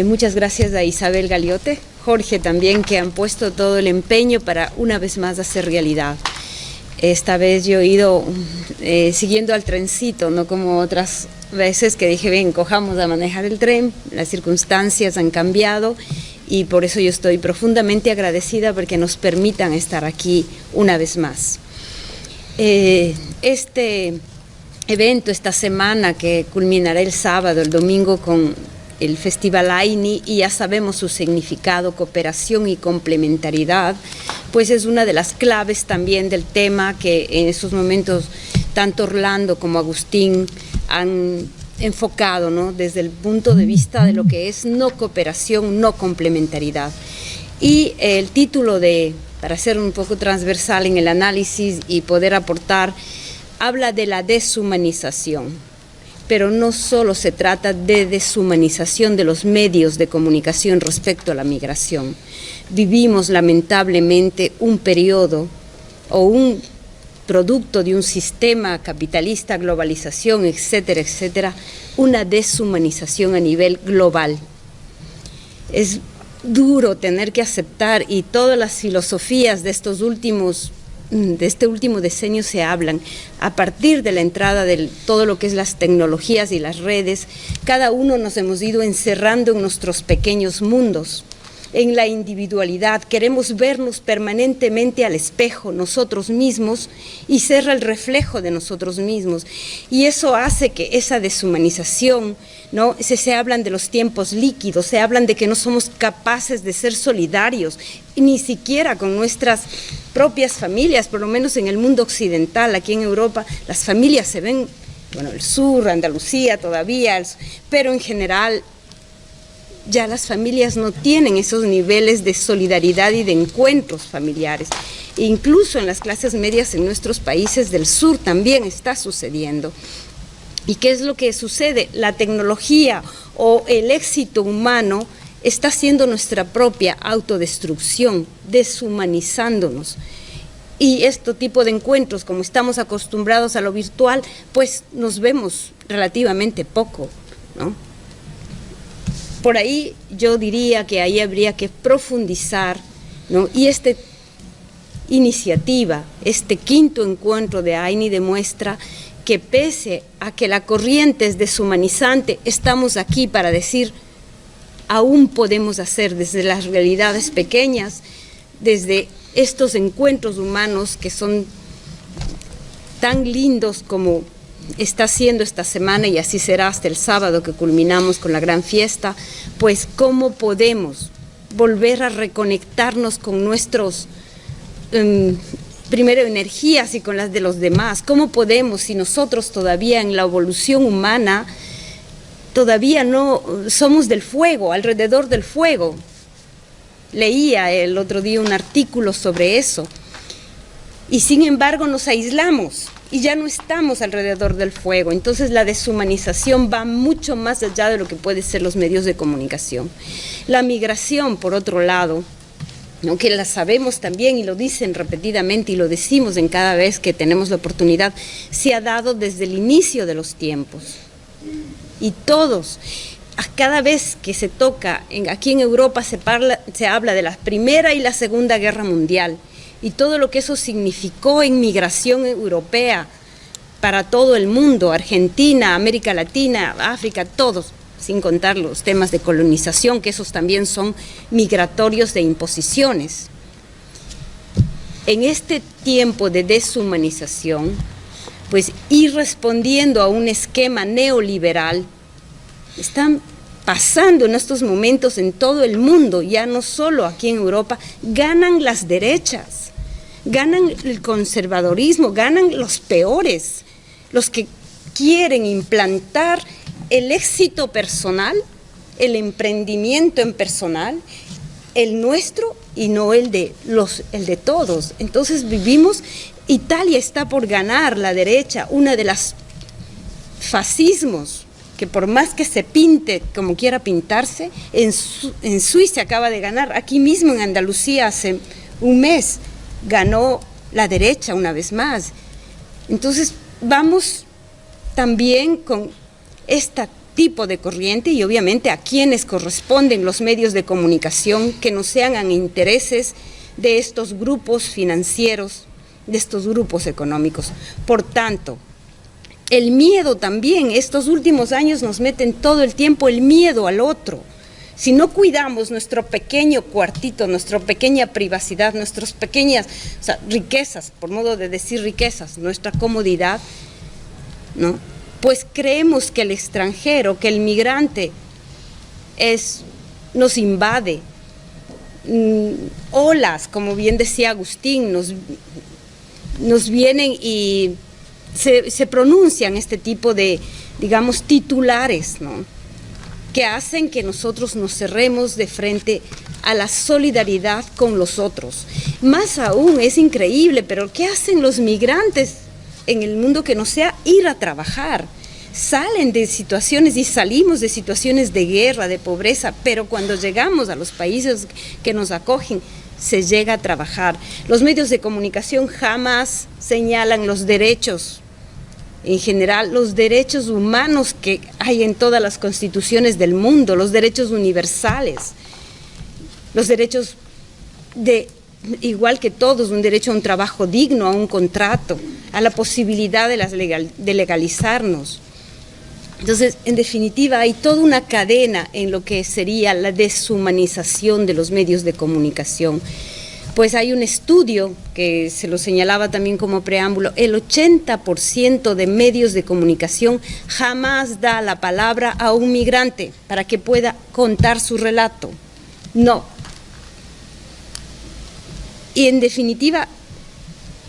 muchas gracias a Isabel Galiote, Jorge también, que han puesto todo el empeño para una vez más hacer realidad. Esta vez yo he ido siguiendo al trencito, no como otras veces que dije, ven, cojamos a manejar el tren, las circunstancias han cambiado, y por eso yo estoy profundamente agradecida porque nos permitan estar aquí una vez más. Este evento, esta semana que culminará el sábado, el domingo con el Festival AINI, y ya sabemos su significado, cooperación y complementariedad, pues es una de las claves también del tema que en estos momentos tanto Orlando como Agustín han enfocado, ¿no?, desde el punto de vista de lo que es no cooperación, no complementariedad. Y el título para ser un poco transversal en el análisis y poder aportar, habla de la deshumanización, pero no solo se trata de deshumanización de los medios de comunicación respecto a la migración. Vivimos lamentablemente un periodo o un producto de un sistema capitalista, globalización, etcétera, etcétera, una deshumanización a nivel global. Es duro tener que aceptar, y todas las filosofías de este último decenio se hablan, a partir de la entrada de todo lo que es las tecnologías y las redes, cada uno nos hemos ido encerrando en nuestros pequeños mundos, en la individualidad. Queremos vernos permanentemente al espejo nosotros mismos y ser el reflejo de nosotros mismos, y eso hace que esa deshumanización, ¿no? Se hablan de los tiempos líquidos, se hablan de que no somos capaces de ser solidarios, ni siquiera con nuestras propias familias, por lo menos en el mundo occidental. Aquí en Europa las familias se ven, bueno, el sur, Andalucía todavía, pero en general ya las familias no tienen esos niveles de solidaridad y de encuentros familiares. Incluso en las clases medias en nuestros países del sur también está sucediendo. ¿Y qué es lo que sucede? La tecnología o el éxito humano está haciendo nuestra propia autodestrucción, deshumanizándonos. Y este tipo de encuentros, como estamos acostumbrados a lo virtual, pues nos vemos relativamente poco, ¿no? Por ahí yo diría que ahí habría que profundizar, ¿no? Y esta iniciativa, este 5º encuentro de AINI demuestra que pese a que la corriente es deshumanizante, estamos aquí para decir, aún podemos hacer desde las realidades pequeñas, desde estos encuentros humanos que son tan lindos como está haciendo esta semana, y así será hasta el sábado que culminamos con la gran fiesta, pues cómo podemos volver a reconectarnos con nuestros primero energías y con las de los demás. ¿Cómo podemos, si nosotros todavía en la evolución humana, todavía no somos del fuego, alrededor del fuego? Leía el otro día un artículo sobre eso. Y sin embargo nos aislamos y ya no estamos alrededor del fuego. Entonces la deshumanización va mucho más allá de lo que pueden ser los medios de comunicación. La migración, por otro lado, aunque la sabemos también y lo dicen repetidamente y lo decimos en cada vez que tenemos la oportunidad, se ha dado desde el inicio de los tiempos. Y todos, cada vez que se toca, aquí en Europa se habla de la Primera y la Segunda Guerra Mundial y todo lo que eso significó en migración europea para todo el mundo, Argentina, América Latina, África, todos, sin contar los temas de colonización, que esos también son migratorios de imposiciones. En este tiempo de deshumanización, pues ir respondiendo a un esquema neoliberal, están pasando en estos momentos en todo el mundo, ya no solo aquí en Europa, ganan las derechas, ganan el conservadorismo, ganan los peores, los que quieren implantar el éxito personal, el emprendimiento en personal, el nuestro y no el de todos. Entonces vivimos, Italia está por ganar, la derecha, una de las fascismos, que por más que se pinte como quiera pintarse, en Suiza acaba de ganar, aquí mismo en Andalucía hace un mes ganó la derecha una vez más. Entonces vamos también con este tipo de corriente y obviamente a quienes corresponden los medios de comunicación que no sean a intereses de estos grupos financieros, de estos grupos económicos. Por tanto, el miedo también, estos últimos años nos meten todo el tiempo el miedo al otro. Si no cuidamos nuestro pequeño cuartito, nuestra pequeña privacidad, nuestras pequeñas riquezas, por modo de decir riquezas, nuestra comodidad, ¿no? Pues creemos que el extranjero, que el migrante nos invade. Olas, como bien decía Agustín, nos vienen y se pronuncian este tipo de, digamos, titulares, ¿no?, que hacen que nosotros nos cerremos de frente a la solidaridad con los otros. Más aún, es increíble, pero ¿qué hacen los migrantes en el mundo que no sea ir a trabajar? Salen de situaciones y salimos de situaciones de guerra, de pobreza, pero cuando llegamos a los países que nos acogen, se llega a trabajar. Los medios de comunicación jamás señalan los derechos, en general, los derechos humanos que hay en todas las constituciones del mundo, los derechos universales, los derechos igual que todos, un derecho a un trabajo digno, a un contrato, a la posibilidad de legalizarnos. Entonces, en definitiva, hay toda una cadena en lo que sería la deshumanización de los medios de comunicación. Pues hay un estudio que se lo señalaba también como preámbulo, el 80% de medios de comunicación jamás da la palabra a un migrante para que pueda contar su relato. No. Y en definitiva,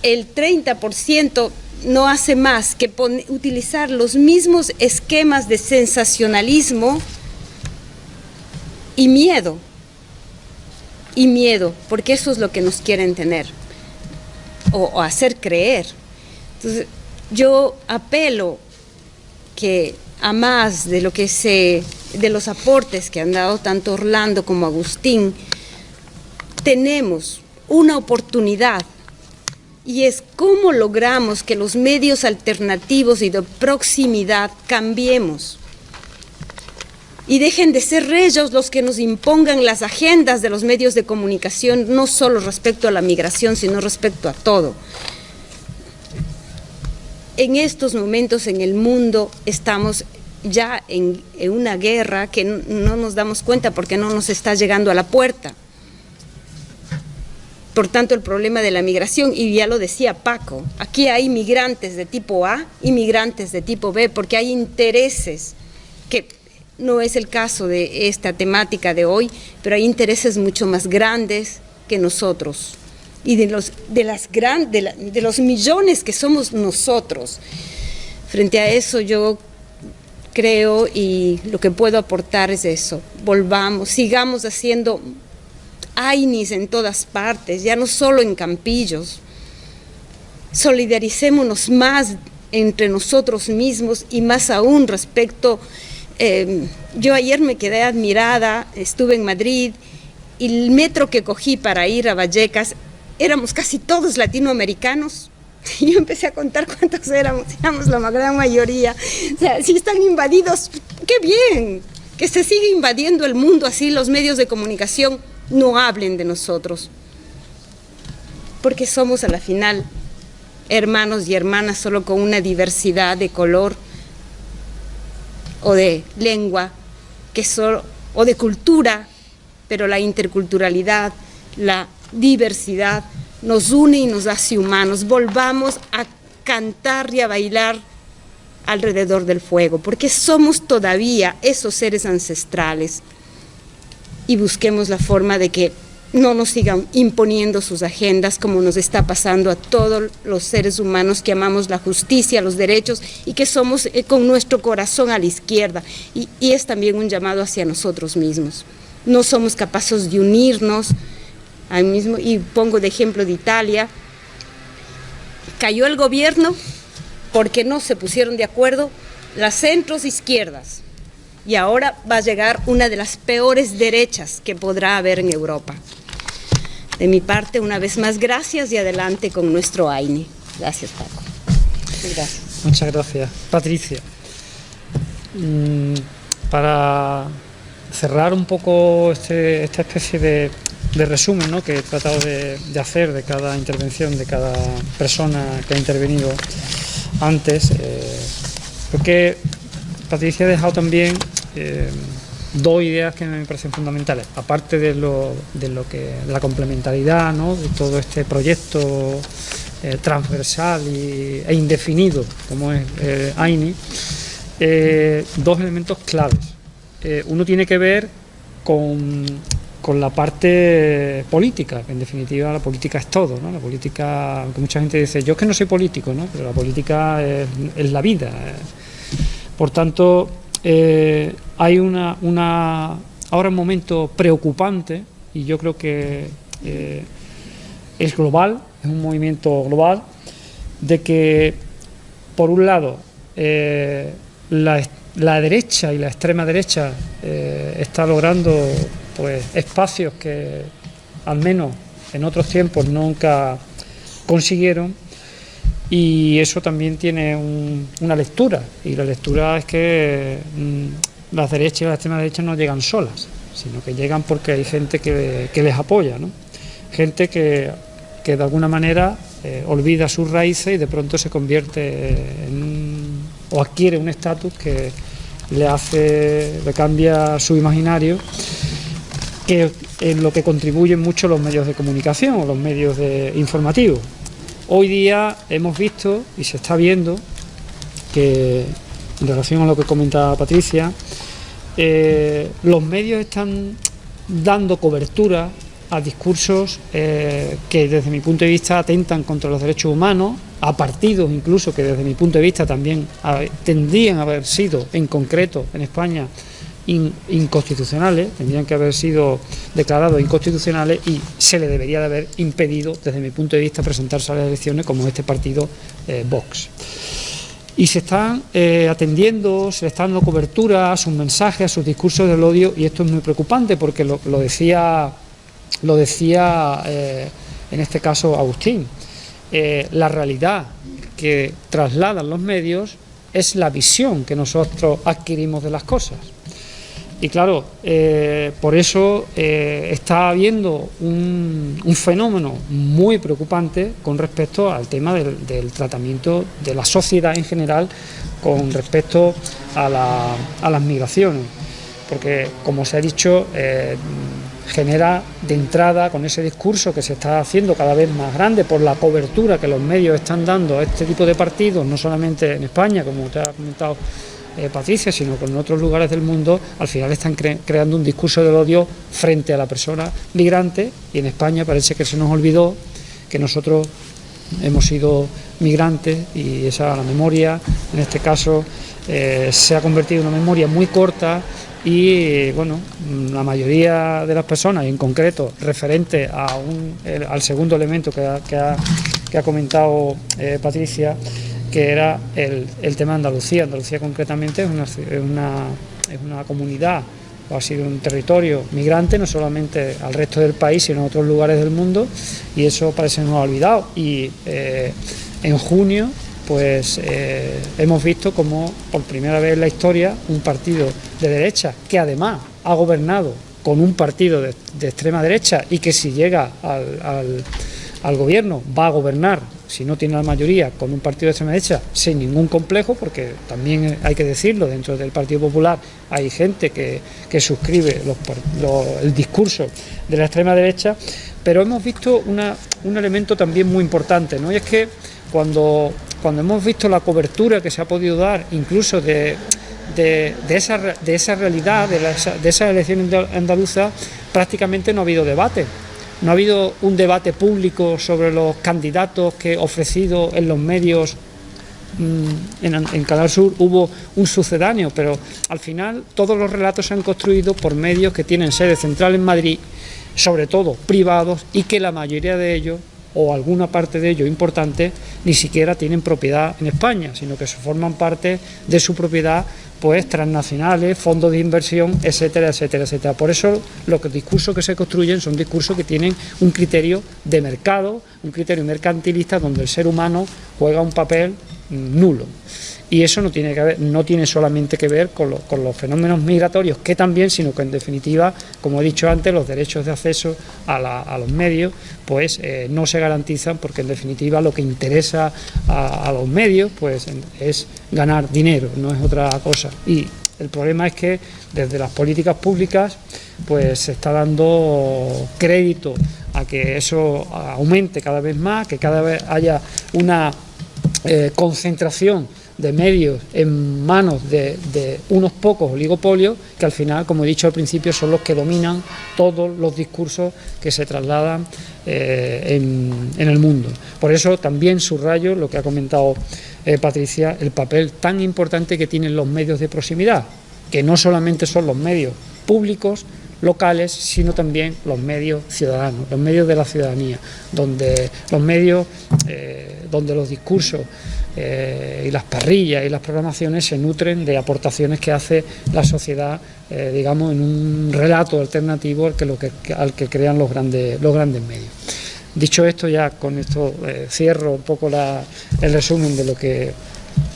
el 30% no hace más que utilizar los mismos esquemas de sensacionalismo y miedo, porque eso es lo que nos quieren tener o hacer creer. Entonces, yo apelo que a más de lo que de los aportes que han dado tanto Orlando como Agustín, tenemos una oportunidad, y es cómo logramos que los medios alternativos y de proximidad cambiemos y dejen de ser ellos los que nos impongan las agendas de los medios de comunicación, no solo respecto a la migración, sino respecto a todo. En estos momentos en el mundo estamos ya en una guerra que no nos damos cuenta porque no nos está llegando a la puerta. Por tanto, el problema de la migración, y ya lo decía Paco, aquí hay migrantes de tipo A y migrantes de tipo B, porque hay intereses, que no es el caso de esta temática de hoy, pero hay intereses mucho más grandes que nosotros, y de los millones que somos nosotros. Frente a eso yo creo, y lo que puedo aportar es eso: volvamos, sigamos haciendo AINIs en todas partes, ya no solo en Campillos. Solidaricémonos más entre nosotros mismos y más aún respecto. Yo ayer me quedé admirada, estuve en Madrid y el metro que cogí para ir a Vallecas, éramos casi todos latinoamericanos. Y yo empecé a contar cuántos éramos la gran mayoría. O sea, si están invadidos, ¡qué bien! Que se sigue invadiendo el mundo así, los medios de comunicación no hablen de nosotros. Porque somos a la final hermanos y hermanas, solo con una diversidad de color o de lengua, o de cultura, pero la interculturalidad, la diversidad nos une y nos hace humanos. Volvamos a cantar y a bailar alrededor del fuego, porque somos todavía esos seres ancestrales, y busquemos la forma de que no nos sigan imponiendo sus agendas, como nos está pasando a todos los seres humanos que amamos la justicia, los derechos, y que somos con nuestro corazón a la izquierda. Y es también un llamado hacia nosotros mismos. No somos capaces de unirnos. Ahí mismo, y pongo de ejemplo de Italia, cayó el gobierno porque no se pusieron de acuerdo las centros izquierdas, y ahora va a llegar una de las peores derechas que podrá haber en Europa. De mi parte, una vez más, gracias y adelante con nuestro AINI. Gracias, Paco. Gracias. Muchas gracias. Patricia, para cerrar un poco esta especie de resumen, ¿no?, que he tratado de hacer de cada intervención, de cada persona que ha intervenido antes, creo que Patricia ha dejado también dos ideas que me parecen fundamentales, aparte de la complementariedad, ¿no?, de todo este proyecto transversal e indefinido como es AINI. Dos elementos claves. Uno tiene que ver con la parte política, que en definitiva la política es todo, ¿no? La política, aunque mucha gente dice, yo es que no soy político, ¿no?, pero la política es la vida. Por tanto, hay ahora un momento preocupante, y yo creo que es global, es un movimiento global, de que por un lado la derecha y la extrema derecha está logrando pues espacios que al menos en otros tiempos nunca consiguieron, y eso también tiene una lectura, y la lectura es que las derechas y las extremas derechas no llegan solas, sino que llegan porque hay gente que les apoya, ¿no? Gente que de alguna manera olvida sus raíces y de pronto se convierte o adquiere un estatus que le cambia su imaginario, que en lo que contribuyen mucho los medios de comunicación o los medios informativos. Hoy día hemos visto y se está viendo que, en relación a lo que comentaba Patricia, los medios están dando cobertura a discursos que desde mi punto de vista atentan contra los derechos humanos, a partidos incluso que desde mi punto de vista también tendrían a haber sido, en concreto en España, inconstitucionales, tendrían que haber sido declarados inconstitucionales, y se le debería de haber impedido desde mi punto de vista presentarse a las elecciones, como este partido Vox. Y se están atendiendo, se le está dando cobertura a sus mensajes, a sus discursos del odio, y esto es muy preocupante porque lo decía en este caso Agustín. La realidad que trasladan los medios es la visión que nosotros adquirimos de las cosas. Y claro, por eso está habiendo un fenómeno muy preocupante con respecto al tema del tratamiento de la sociedad en general con respecto a las migraciones. Porque, como se ha dicho, genera de entrada, con ese discurso que se está haciendo cada vez más grande por la cobertura que los medios están dando a este tipo de partidos, no solamente en España, como te ha comentado Patricia, sino que en otros lugares del mundo, al final están creando un discurso del odio frente a la persona migrante, y en España parece que se nos olvidó que nosotros hemos sido migrantes y la memoria, en este caso, se ha convertido en una memoria muy corta y, bueno, la mayoría de las personas, en concreto, referente al segundo elemento que ha comentado Patricia, que era el tema de Andalucía. Andalucía concretamente es una comunidad, o ha sido un territorio migrante, no solamente al resto del país, sino a otros lugares del mundo, y eso parece que nos ha olvidado. Y en junio, pues hemos visto como por primera vez en la historia un partido de derecha, que además ha gobernado con un partido de extrema derecha y que si llega al gobierno va a gobernar, si no tiene la mayoría, con un partido de extrema derecha sin ningún complejo, porque también hay que decirlo, dentro del Partido Popular hay gente que suscribe el discurso de la extrema derecha, pero hemos visto un elemento también muy importante, ¿no? Y es que cuando hemos visto la cobertura que se ha podido dar incluso de esa realidad, de esas elecciones andaluzas, prácticamente no ha habido debate. No ha habido un debate público sobre los candidatos que ofrecido en los medios. En Canal Sur hubo un sucedáneo, pero al final todos los relatos se han construido por medios que tienen sede central en Madrid, sobre todo privados, y que la mayoría de ellos, o alguna parte de ellos importante, ni siquiera tienen propiedad en España, sino que se forman parte de su propiedad, pues transnacionales, fondos de inversión, etcétera, etcétera, etcétera. Por eso los discursos que se construyen son discursos que tienen un criterio de mercado, un criterio mercantilista, donde el ser humano juega un papel nulo. Y eso no tiene solamente que ver con los fenómenos migratorios, que también, sino que en definitiva, como he dicho antes, los derechos de acceso a los medios pues no se garantizan, porque en definitiva lo que interesa a los medios pues es ganar dinero, no es otra cosa. Y el problema es que desde las políticas públicas pues se está dando crédito a que eso aumente cada vez más, que cada vez haya una concentración de medios en manos de unos pocos oligopolios que al final, como he dicho al principio, son los que dominan todos los discursos que se trasladan en el mundo. Por eso también subrayo lo que ha comentado Patricia, el papel tan importante que tienen los medios de proximidad, que no solamente son los medios públicos, locales, sino también los medios ciudadanos, los medios de la ciudadanía, donde los medios, donde los discursos y las parrillas y las programaciones se nutren de aportaciones que hace la sociedad, digamos, en un relato alternativo al que crean los grandes medios. Dicho esto, ya con esto cierro un poco el resumen de lo que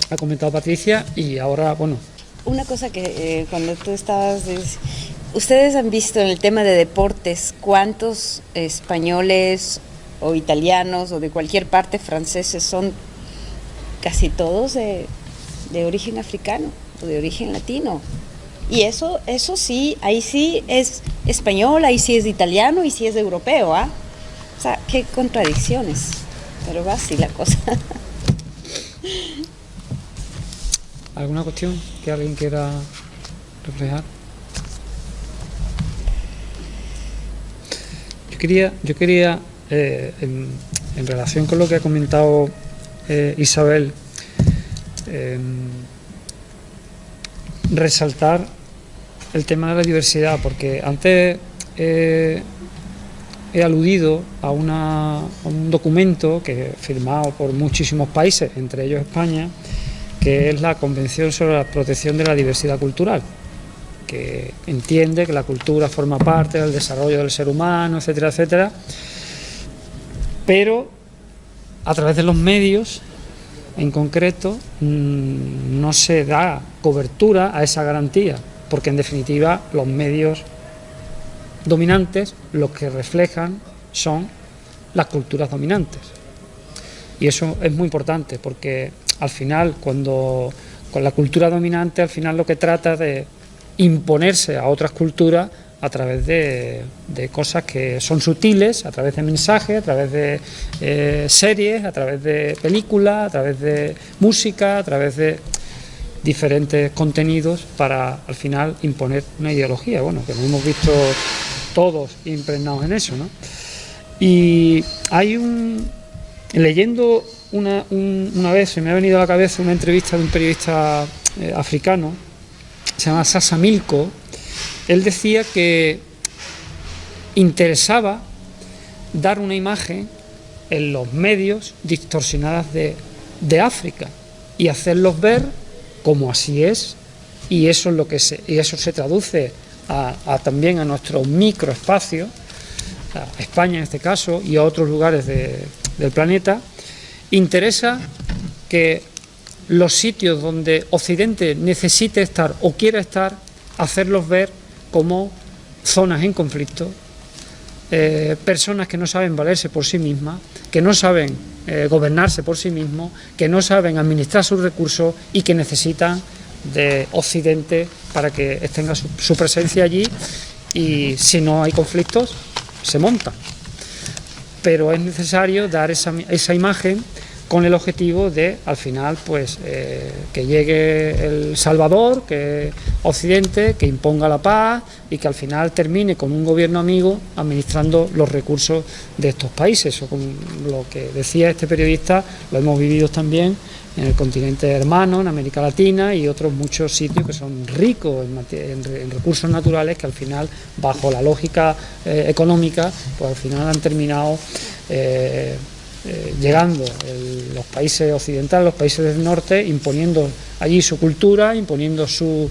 ha comentado Patricia, y ahora, bueno. Una cosa que cuando tú estabas... Ustedes han visto en el tema de deportes cuántos españoles o italianos o de cualquier parte franceses son casi todos de origen africano o de origen latino. Y eso sí, ahí sí es español, ahí sí es italiano y sí es europeo, ¿ah? O sea, qué contradicciones, pero va así la cosa. ¿Alguna cuestión que alguien quiera reflejar? Yo quería en relación con lo que ha comentado Isabel, resaltar el tema de la diversidad, porque antes he aludido a un documento que firmado por muchísimos países, entre ellos España, que es la Convención sobre la Protección de la Diversidad Cultural, que entiende que la cultura forma parte del desarrollo del ser humano, etcétera, etcétera, pero a través de los medios, en concreto, no se da cobertura a esa garantía, porque en definitiva los medios dominantes lo que reflejan son las culturas dominantes. Y eso es muy importante, porque al final, con la cultura dominante, al final lo que trata de imponerse a otras culturas a través de cosas que son sutiles, a través de mensajes, a través de series, a través de películas, a través de música, a través de diferentes contenidos para al final imponer una ideología, bueno, que nos hemos visto todos impregnados en eso, ¿no? Y hay leyendo una vez, se me ha venido a la cabeza una entrevista de un periodista africano, se llama Sasa Milko. Él decía que interesaba dar una imagen en los medios distorsionadas de África y hacerlos ver como así es, y eso es lo que eso se traduce también a nuestro microespacio, a España en este caso y a otros lugares del planeta. Interesa que los sitios donde Occidente necesite estar o quiera estar, hacerlos ver como zonas en conflicto, personas que no saben valerse por sí mismas, que no saben gobernarse por sí mismos, que no saben administrar sus recursos y que necesitan de Occidente para que tenga su presencia allí, y si no hay conflictos se montan. Pero es necesario dar esa imagen con el objetivo de, al final, pues que llegue el Salvador, que Occidente, que imponga la paz y que al final termine con un gobierno amigo administrando los recursos de estos países. O con lo que decía este periodista, lo hemos vivido también en el continente hermano, en América Latina y otros muchos sitios que son ricos en recursos naturales, que al final, bajo la lógica económica, pues al final han terminado llegando los países occidentales, los países del norte, imponiendo allí su cultura, imponiendo sus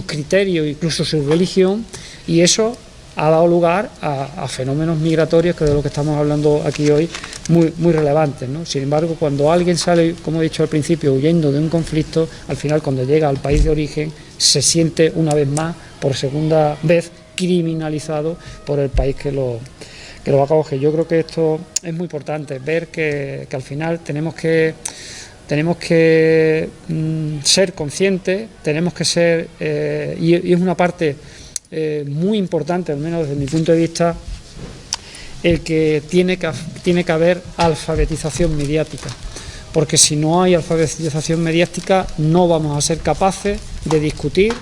criterios, incluso su religión, y eso ha dado lugar a fenómenos migratorios, que de lo que estamos hablando aquí hoy, muy relevantes, ¿no? Sin embargo, cuando alguien sale, como he dicho al principio, huyendo de un conflicto, al final, cuando llega al país de origen, se siente una vez más, por segunda vez, criminalizado por el país que lo acoge. Yo creo que esto es muy importante, ver que al final tenemos que ser conscientes, tenemos que ser, y es una parte muy importante, al menos desde mi punto de vista, el que tiene que haber alfabetización mediática, porque si no hay alfabetización mediática no vamos a ser capaces de discutir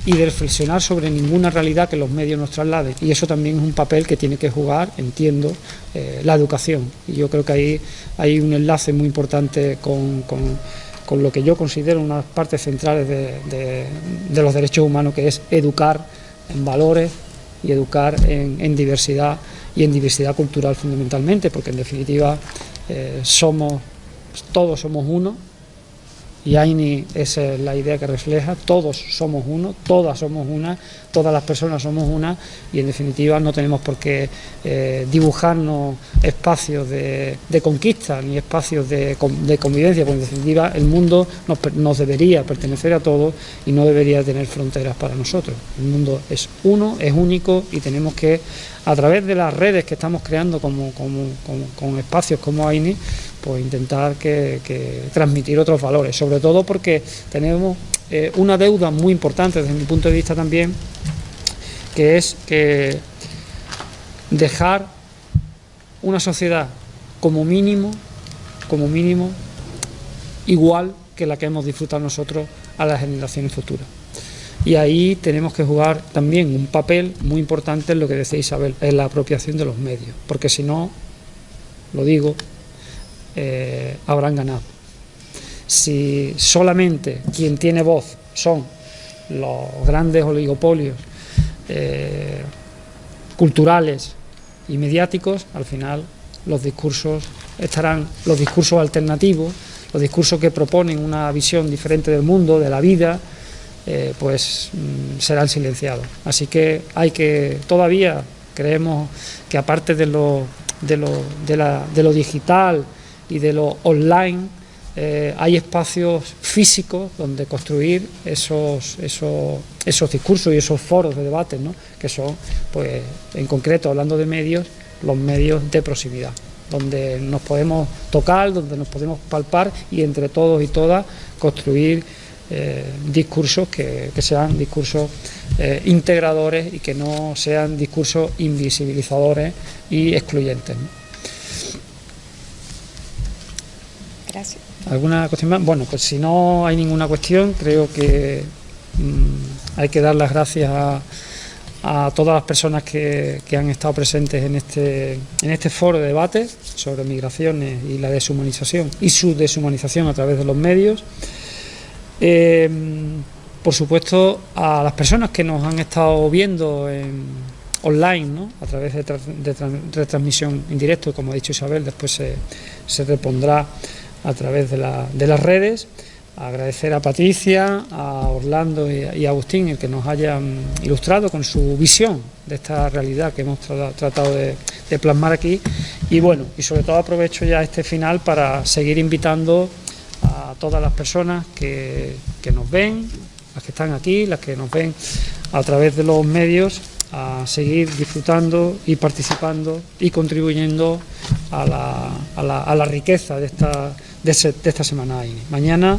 y de reflexionar sobre ninguna realidad que los medios nos trasladen, y eso también es un papel que tiene que jugar, entiendo, la educación, y yo creo que ahí hay un enlace muy importante con lo que yo considero una parte central de los derechos humanos, que es educar en valores y educar en diversidad, y en diversidad cultural fundamentalmente, porque en definitiva todos somos uno. Y Aini, esa es la idea que refleja: todos somos uno, todas somos una, todas las personas somos una, y en definitiva no tenemos por qué dibujarnos espacios de conquista ni espacios de convivencia, porque en definitiva el mundo nos debería pertenecer a todos y no debería tener fronteras para nosotros. El mundo es uno, es único, y tenemos que, a través de las redes que estamos creando con espacios como Aini, pues intentar que transmitir otros valores, sobre todo porque tenemos una deuda muy importante desde mi punto de vista también, que es que dejar una sociedad como mínimo igual que la que hemos disfrutado nosotros a las generaciones futuras. Y ahí tenemos que jugar también un papel muy importante en lo que decía Isabel, en la apropiación de los medios, porque si no, lo digo, habrán ganado. Si solamente quien tiene voz son los grandes oligopolios culturales y mediáticos, al final los discursos alternativos, los discursos que proponen una visión diferente del mundo, de la vida, pues serán silenciados. Así que todavía creemos que, aparte de lo digital y de lo online, hay espacios físicos donde construir esos discursos y esos foros de debate, ¿no? Que son, pues, en concreto, hablando de medios, los medios de proximidad, donde nos podemos tocar, donde nos podemos palpar, y entre todos y todas construir discursos que sean discursos integradores y que no sean discursos invisibilizadores y excluyentes, ¿no? Gracias. ¿Alguna cuestión más? Bueno, pues si no hay ninguna cuestión, creo que hay que dar las gracias a todas las personas que han estado presentes en este foro de debate sobre migraciones y la deshumanización y su deshumanización a través de los medios. Por supuesto, a las personas que nos han estado viendo online, ¿no?, a través de retransmisión en directo, como ha dicho Isabel, después se repondrá a través de las redes. Agradecer a Patricia, a Orlando y a Agustín el que nos hayan ilustrado con su visión de esta realidad que hemos tratado de plasmar aquí. Y bueno, y sobre todo aprovecho ya este final para seguir invitando a todas las personas que nos ven, las que están aquí, las que nos ven a través de los medios, a seguir disfrutando y participando y contribuyendo a la riqueza de esta Semana AINI. Mañana,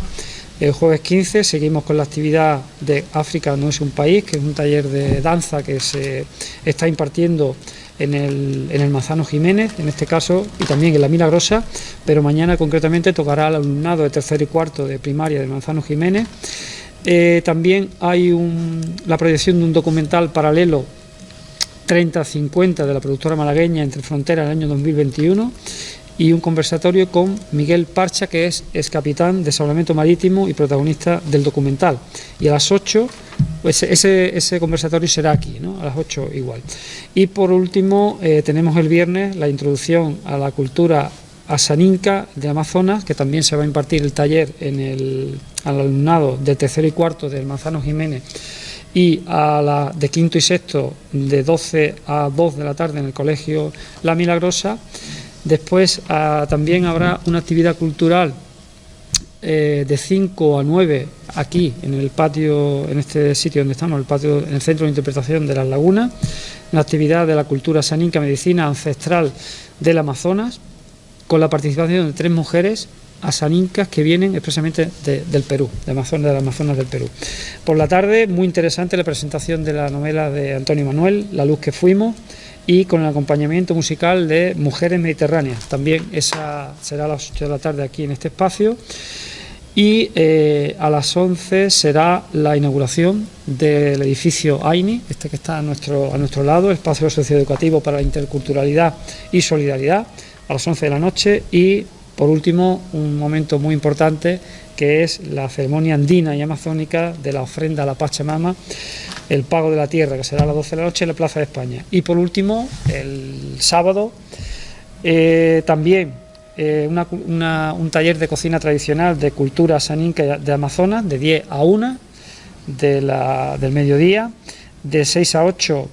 el jueves 15, seguimos con la actividad de África no es un país, que es un taller de danza que se está impartiendo en el Manzano Jiménez, en este caso, y también en la Milagrosa, pero mañana concretamente tocará al alumnado de tercero y cuarto de primaria de Manzano Jiménez. También hay la proyección de un documental paralelo 30-50 de la productora malagueña Entre Fronteras, el año 2021, y un conversatorio con Miguel Parcha, que es capitán de Salvamento Marítimo y protagonista del documental. Y a las 8, pues ese conversatorio será aquí, ¿no?, a las 8 igual. Y por último, tenemos el viernes la introducción a la cultura asaninca de Amazonas, que también se va a impartir el taller al alumnado de tercero y cuarto del Manzano Jiménez, y de quinto y sexto de 12 a 2 de la tarde en el Colegio La Milagrosa. Después también habrá una actividad cultural de 5 a 9 aquí en el patio, en este sitio donde estamos, en el Centro de Interpretación de las Lagunas, una actividad de la cultura saninca, medicina ancestral del Amazonas, con la participación de 3 mujeres asanincas que vienen expresamente del Perú, de las Amazonas del Perú. Por la tarde, muy interesante la presentación de la novela de Antonio Manuel, La luz que fuimos, y con el acompañamiento musical de Mujeres Mediterráneas. También esa será a las 8 de la tarde aquí en este espacio. Y a las 11 será la inauguración del edificio AINI, este que está a nuestro lado, Espacio Socioeducativo para la Interculturalidad y Solidaridad, a las 11 de la noche. Y por último, un momento muy importante, que es la ceremonia andina y amazónica de la ofrenda a la Pachamama, el pago de la tierra, que será a las 12 de la noche en la Plaza de España. Y por último, el sábado, también un taller de cocina tradicional de cultura saninca de Amazonas, de 10 a 1 del mediodía, de 6 a 8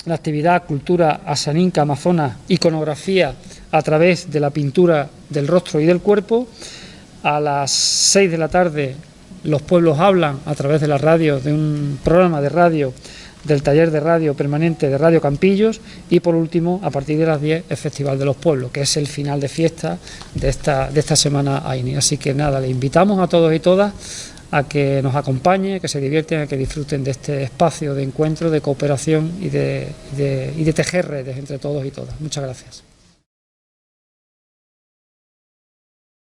la actividad Cultura Asaninca Amazonas, iconografía a través de la pintura del rostro y del cuerpo. A las 6 de la tarde Los Pueblos Hablan, a través de la radio, de un programa de radio del taller de radio permanente de Radio Campillos. Y por último, a partir de las 10, el Festival de los Pueblos, que es el final de fiesta de esta Semana AINI. Así que nada, le invitamos a todos y todas a que nos acompañen, a que se divierten, a que disfruten de este espacio de encuentro, de cooperación y de tejer redes entre todos y todas. Muchas gracias.